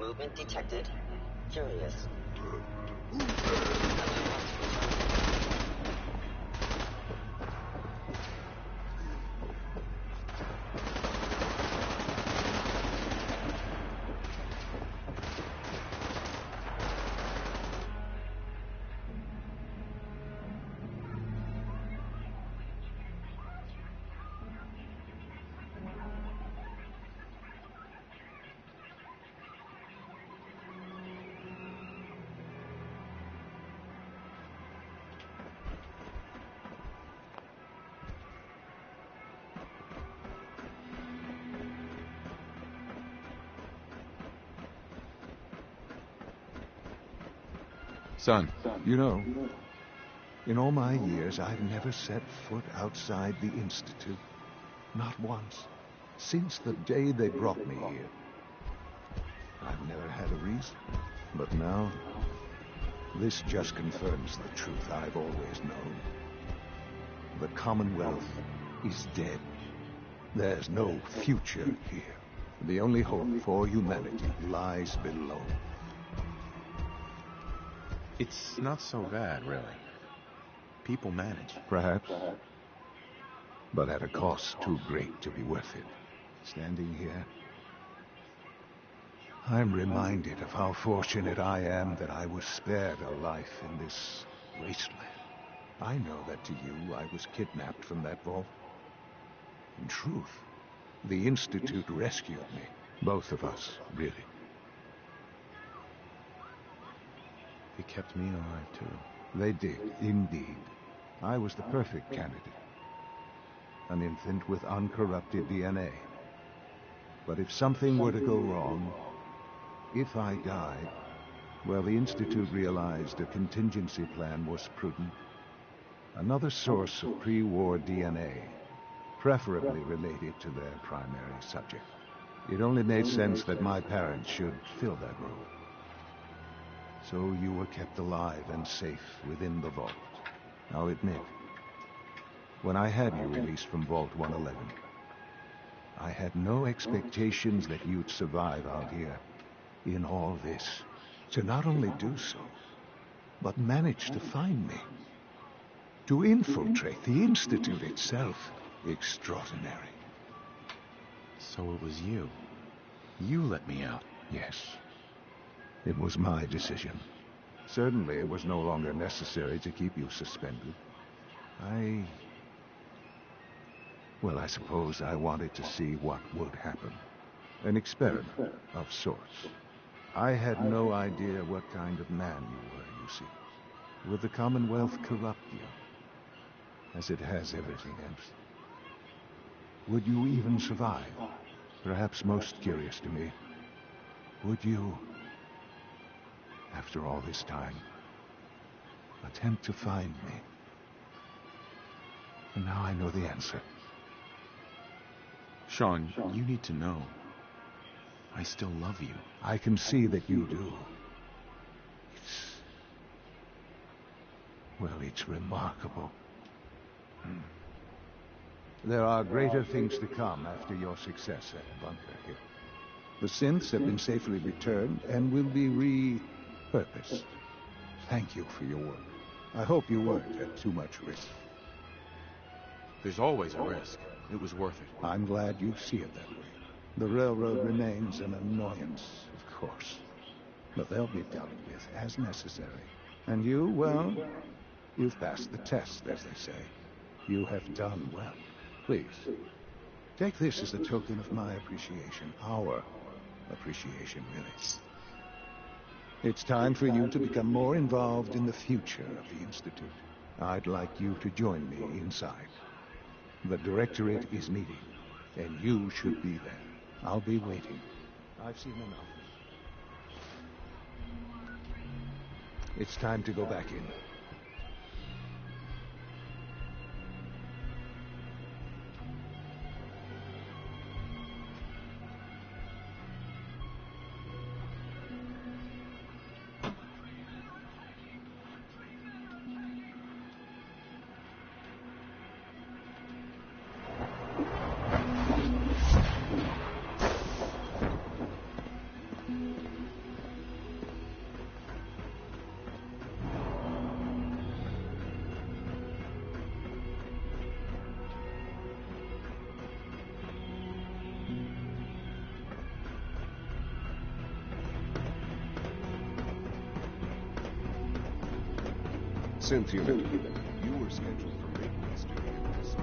Movement detected. Curious. Son. You know, in all my years, I've never set foot outside the Institute. Not once. Since the day they brought me here. I've never had a reason. But now, this just confirms the truth I've always known. The Commonwealth is dead. There's no future here. The only hope for humanity lies below. It's not so bad, really. People manage. Perhaps. But at a cost too great to be worth it. Standing here, I'm reminded of how fortunate I am that I was spared a life in this wasteland. I know that to you, I was kidnapped from that vault. In truth, the Institute rescued me. Both of us, really. They kept me alive, too. They did, indeed. I was the perfect candidate. An infant with uncorrupted DNA. But if something were to go wrong, if I died, well, the Institute realized a contingency plan was prudent. Another source of pre-war DNA, preferably related to their primary subject. It only made sense that my parents should fill that role. So you were kept alive and safe within the vault. I'll admit, when I had you released from Vault 111, I had no expectations that you'd survive out here in all this. To not only do so, but manage to find me. To infiltrate the Institute itself. Extraordinary. So it was you. You let me out. Yes. It was my decision. Certainly it was no longer necessary to keep you suspended. Well, I suppose I wanted to see what would happen. An experiment of sorts. I had no idea what kind of man you were, you see. Would the Commonwealth corrupt you? As it has everything else? Would you even survive? Perhaps most curious to me, would you, after all this time, attempt to find me? And now I know the answer. Sean, you need to know. I still love you. I can see that you do. It's remarkable. There are greater things to come after your success at Bunker Hill. The synths have been safely returned and will be repurposed. Thank you for your work. I hope you weren't at too much risk. There's always a risk. It was worth it. I'm glad you see it that way. The railroad remains an annoyance, of course. But they'll be dealt with as necessary. And you, well, you've passed the test, as they say. You have done well. Please, take this as a token of my appreciation. Our appreciation, really. It's time for you to become more involved in the future of the Institute. I'd like you to join me inside. The Directorate is meeting, and you should be there. I'll be waiting. I've seen enough. It's time to go back in. Synth Unit, you were scheduled for maintenance duty at this site.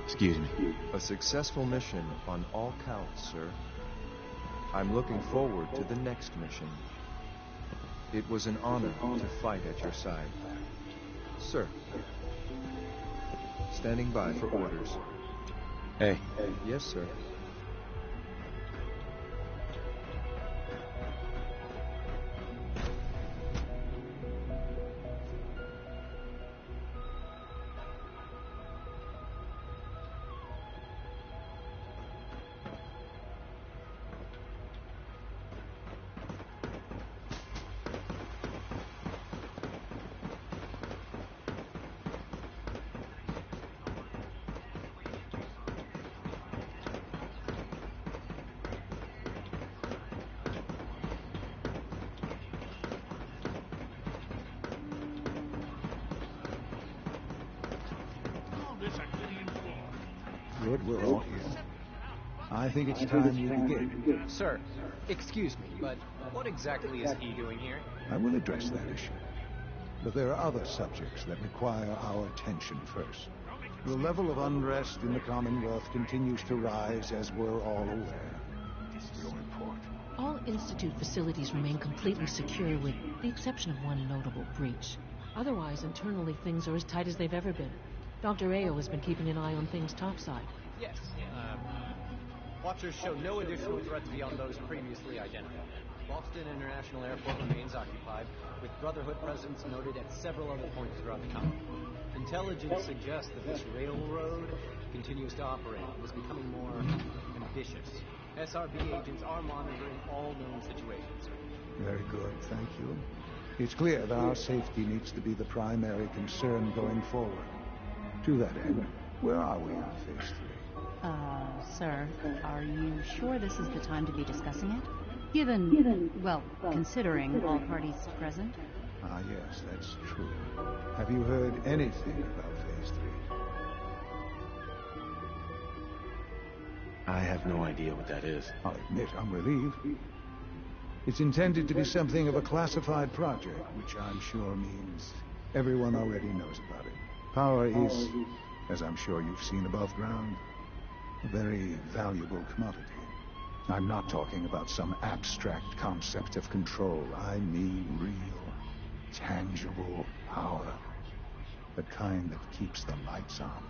Excuse me. A successful mission on all counts, sir. I'm looking forward to the next mission. It was an honor to fight at your side. Sir. Standing by for orders. Hey. Yes, sir. Good, we're all here. I think it's time we begin. Sir, excuse me, but what exactly is he doing here? I will address that issue. But there are other subjects that require our attention first. The level of unrest in the Commonwealth continues to rise, as we're all aware. Your report. All Institute facilities remain completely secure with the exception of one notable breach. Otherwise, internally, things are as tight as they've ever been. Dr. Ayo has been keeping an eye on things topside. Yes. Watchers show no additional threats beyond those previously identified. Boston International Airport remains occupied, with Brotherhood presence noted at several other points throughout the colony. Intelligence suggests that this railroad continues to operate and is becoming more ambitious. SRB agents are monitoring all known situations. Very good, thank you. It's clear that our safety needs to be the primary concern going forward. To that end, where are we on Phase 3? Sir, are you sure this is the time to be discussing it? Given, well, considering all parties present? Ah, yes, that's true. Have you heard anything about Phase 3? I have no idea what that is. I'll admit I'm relieved. It's intended to be something of a classified project, which I'm sure means everyone already knows about it. Power is, as I'm sure you've seen above ground, a very valuable commodity. I'm not talking about some abstract concept of control. I mean real, tangible power. The kind that keeps the lights on.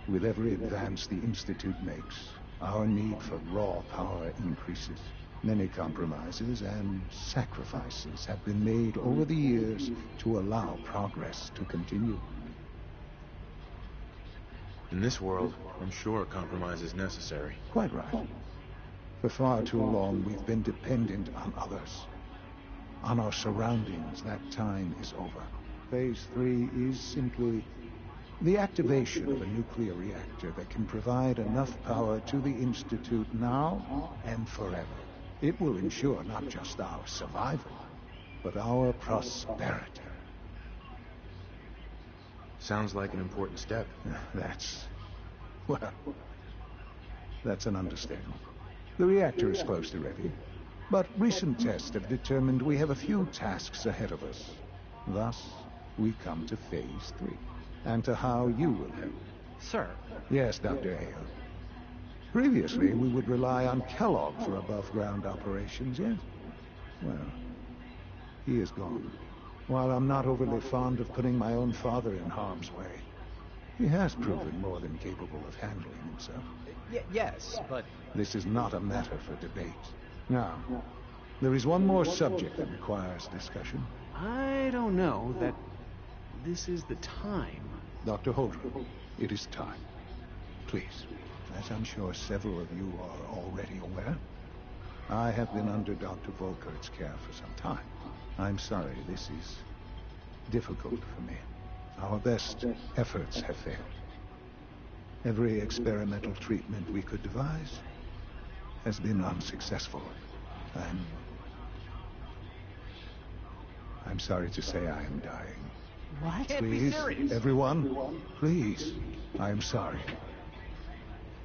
With every advance the Institute makes, our need for raw power increases. Many compromises and sacrifices have been made over the years to allow progress to continue. In this world, I'm sure a compromise is necessary. Quite right. For far too long, we've been dependent on others. on our surroundings, that time is over. Phase 3 is simply the activation of a nuclear reactor that can provide enough power to the Institute now and forever. It will ensure not just our survival, but our prosperity. Sounds like an important step. That's an understatement. The reactor is close to ready, but recent tests have determined we have a few tasks ahead of us. Thus, we come to Phase 3, and to how you will help. Sir? Yes, Dr. Hale. Previously, we would rely on Kellogg for above-ground operations, yes? Well, he is gone. While I'm not overly fond of putting my own father in harm's way, he has proven more than capable of handling himself. Yes, but... This is not a matter for debate. Now, there is one more subject that requires discussion. I don't know that this is the time. Dr. Holdren, it is time. Please, as I'm sure several of you are already aware, I have been under Dr. Volkert's care for some time. I'm sorry, this is difficult for me. Our best efforts have failed. Every experimental treatment we could devise has been unsuccessful. I'm sorry to say I am dying. What? Please, everyone, please. I am sorry.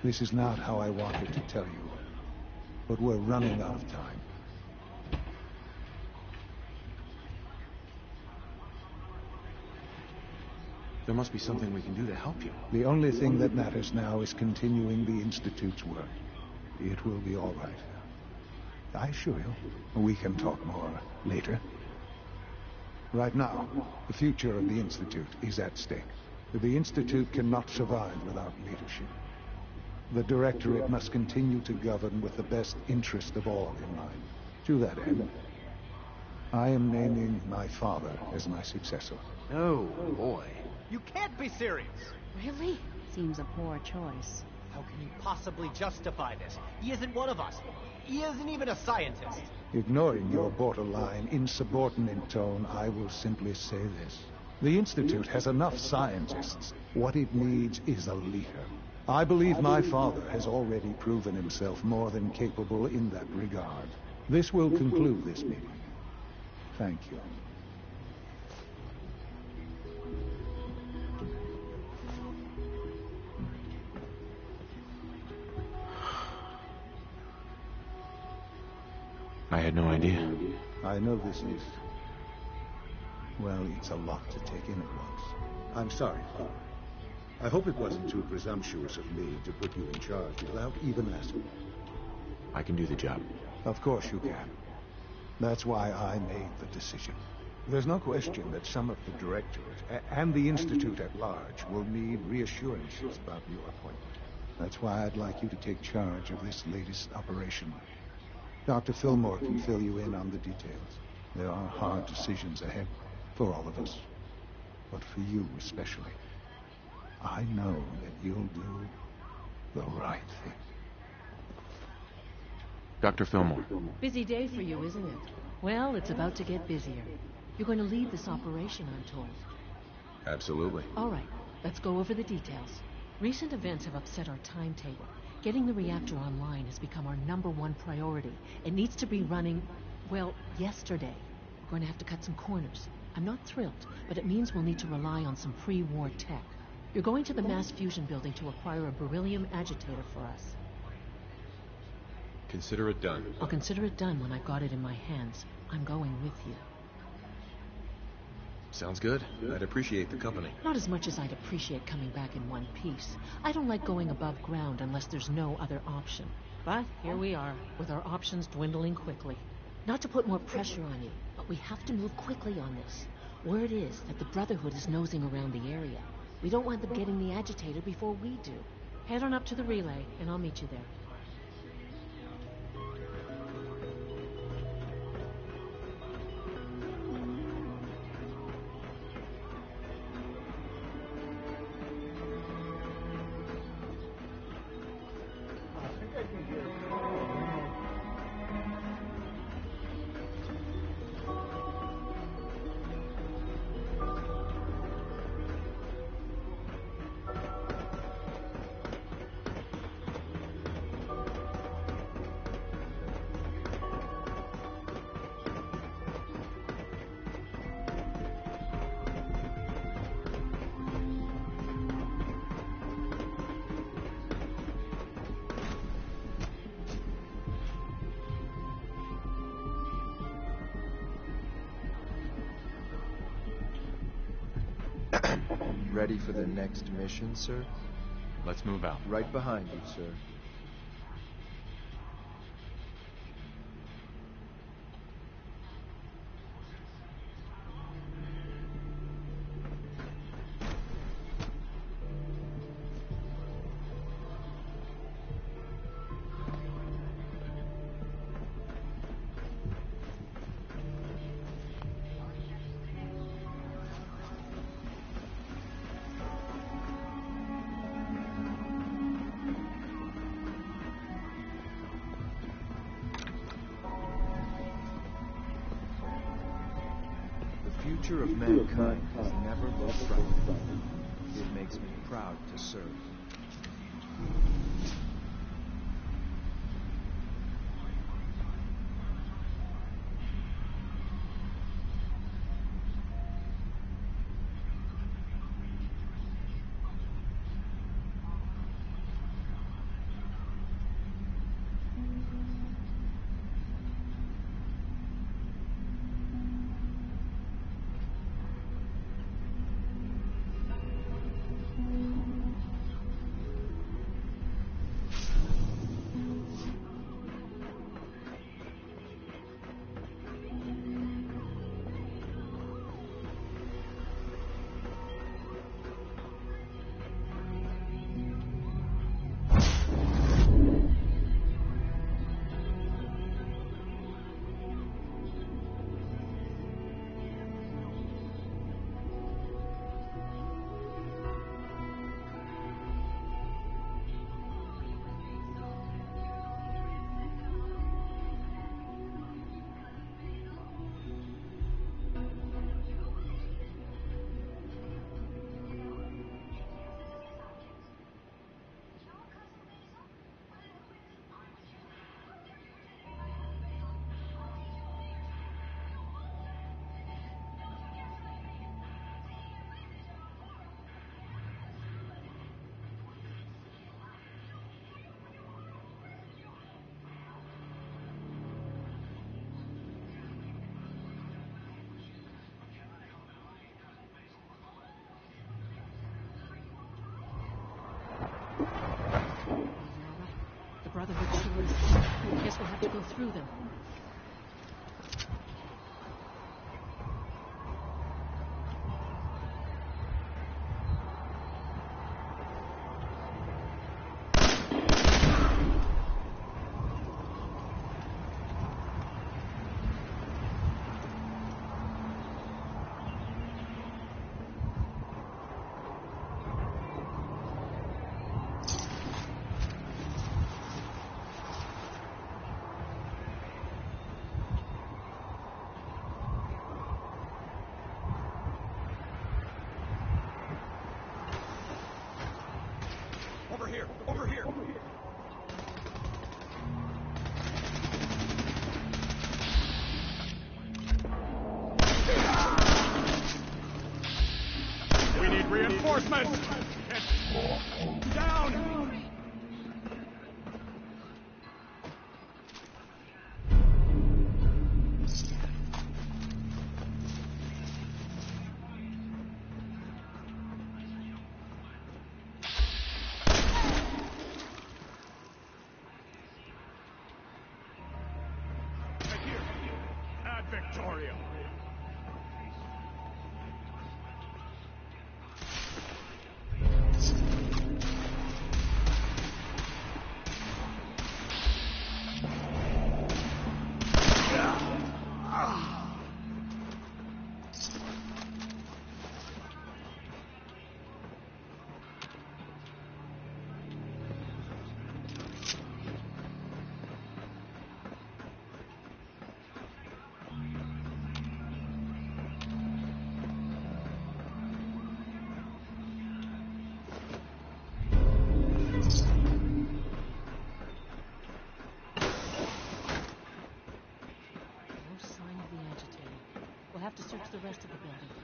This is not how I wanted to tell you, but we're running out of time. There must be something we can do to help you. The only thing that matters now is continuing the Institute's work. It will be all right. I assure you, we can talk more later. Right now, the future of the Institute is at stake. The Institute cannot survive without leadership. The Directorate must continue to govern with the best interest of all in mind. To that end, I am naming my father as my successor. Oh, boy. You can't be serious! Really? Seems a poor choice. How can you possibly justify this? He isn't one of us. He isn't even a scientist. Ignoring your borderline, insubordinate tone, I will simply say this. The Institute has enough scientists. What it needs is a leader. I believe my father has already proven himself more than capable in that regard. This will conclude this meeting. Thank you. I had no idea. I know this is... well, it's a lot to take in at once. I'm sorry, Father. I hope it wasn't too presumptuous of me to put you in charge without even asking. I can do the job. Of course you can. That's why I made the decision. There's no question that some of the Directorate and the Institute at large will need reassurances about your appointment. That's why I'd like you to take charge of this latest operation. Dr. Fillmore can fill you in on the details. There are hard decisions ahead for all of us, but for you especially. I know that you'll do the right thing. Dr. Fillmore. Busy day for you, isn't it? Well, it's about to get busier. You're going to lead this operation, I'm told. Absolutely. All right, let's go over the details. Recent events have upset our timetable. Getting the reactor online has become our #1 priority. It needs to be running, well, yesterday. We're going to have to cut some corners. I'm not thrilled, but it means we'll need to rely on some pre-war tech. You're going to the Mass Fusion building to acquire a beryllium agitator for us. Consider it done. I'll consider it done when I've got it in my hands. I'm going with you. Sounds good. I'd appreciate the company. Not as much as I'd appreciate coming back in one piece. I don't like going above ground unless there's no other option. But here we are, with our options dwindling quickly. Not to put more pressure on you, but we have to move quickly on this. Word is that the Brotherhood is nosing around the area. We don't want them getting the agitator before we do. Head on up to the relay, and I'll meet you there. Ready for the next mission, sir? Let's move out. Right behind you, sir. The future of mankind has never looked brighter. It makes me proud to serve. The Brotherhood sure is. Guess we'll have to go through them. Over here! Over here! We need reinforcements! Get down! Victoria. Have to search the rest of the building.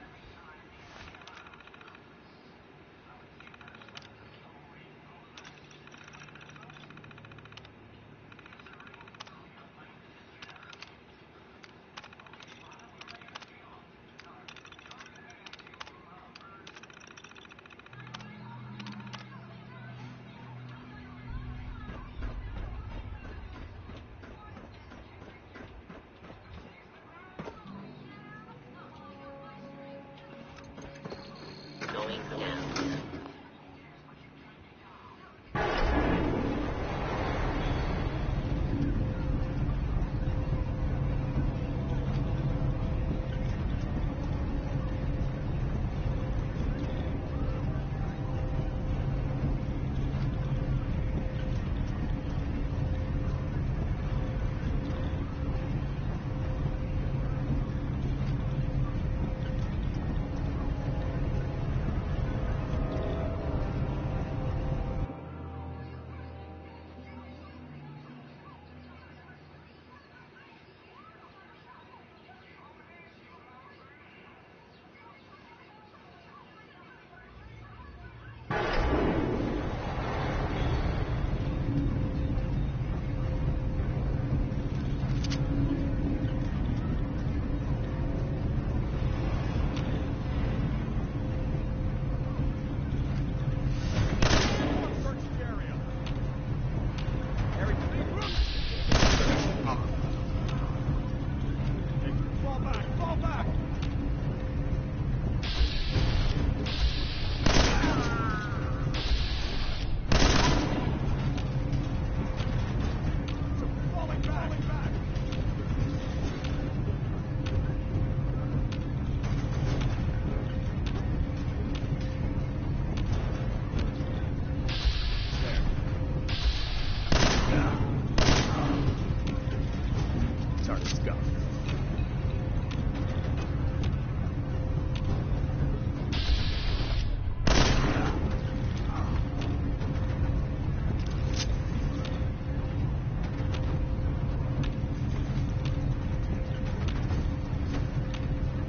kind of stuff.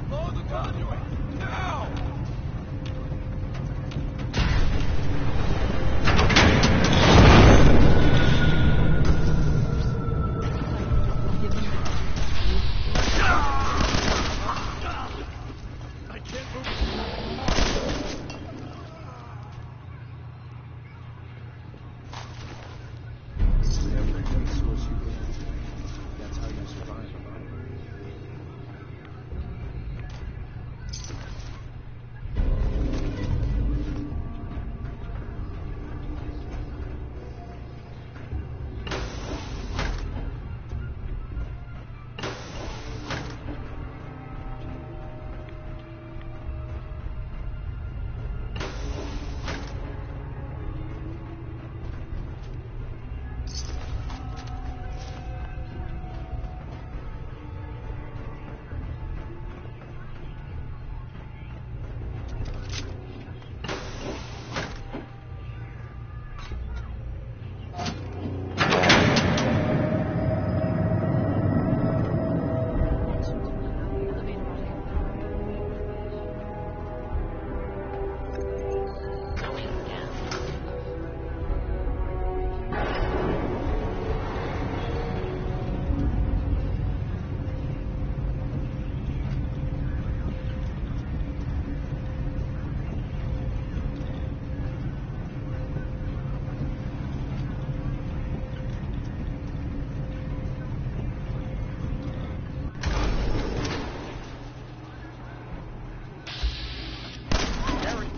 Blow the conduit! Now! I can't move. Every resource you get, that's how you survive.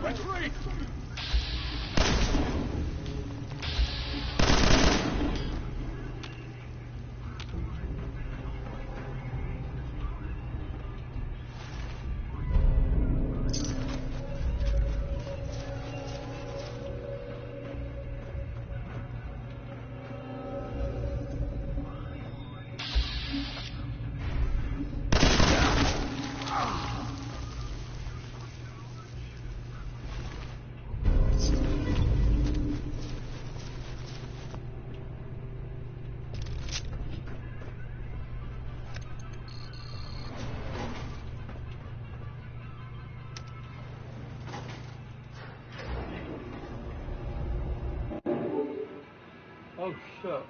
Retreat! Oh, shit.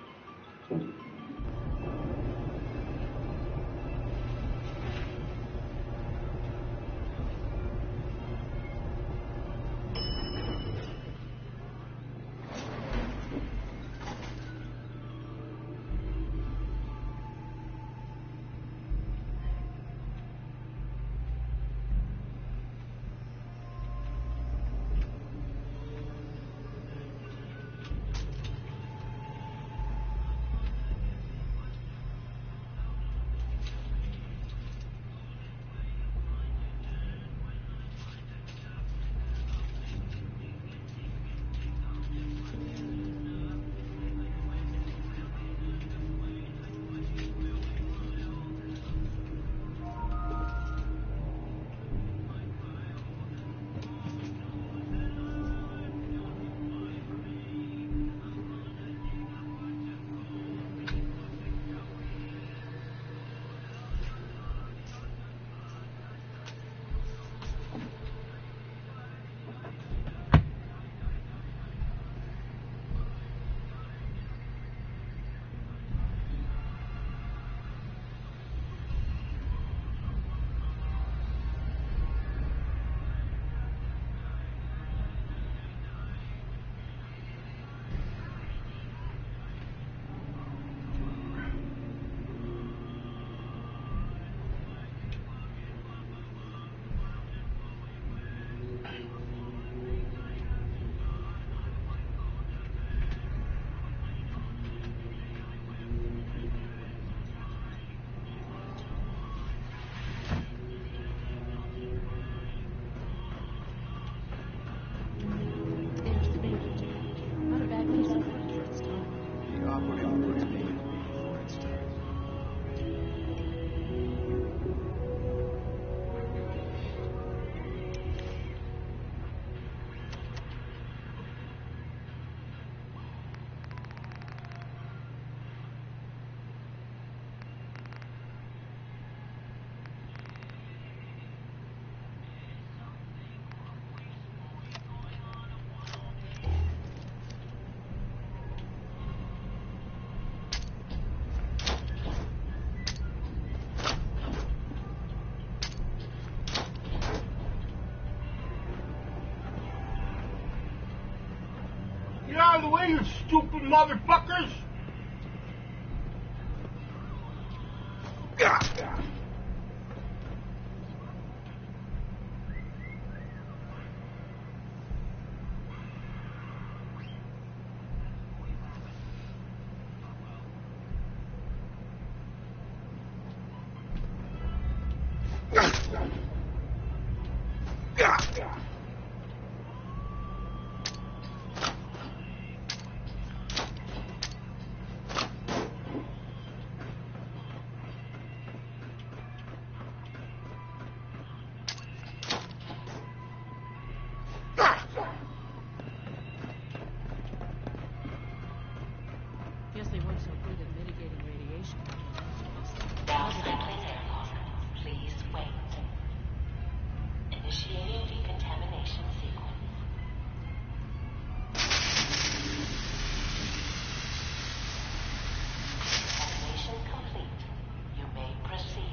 way, you stupid motherfuckers! Guess they weren't so good at mitigating radiation. Now sampling airlock. Please wait. Initiating decontamination sequence. Decontamination complete. You may proceed.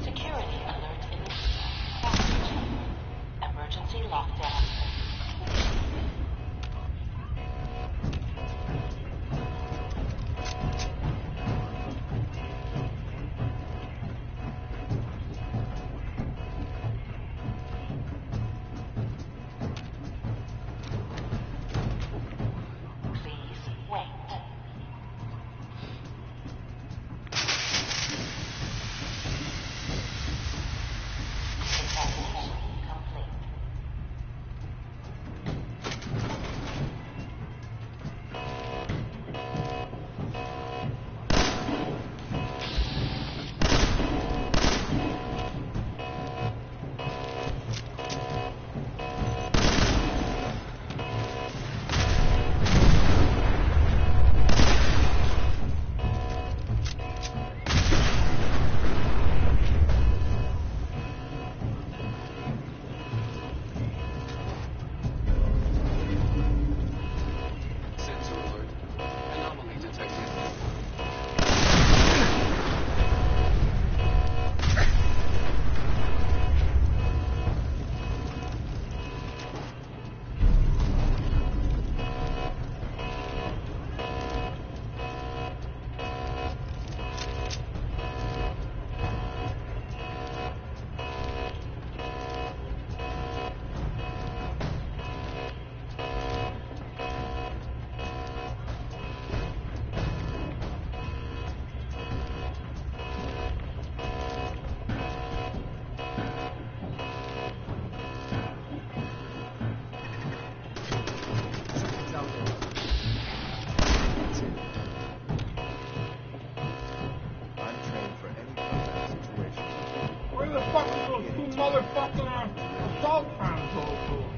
Security alert in emergency lockdown. Please wait. Decontamination complete. Sensor alert. Anomaly detected. Something's out there. That's it. I'm trained for any combat situation. Where the fuck is those two motherfucking assault consoles?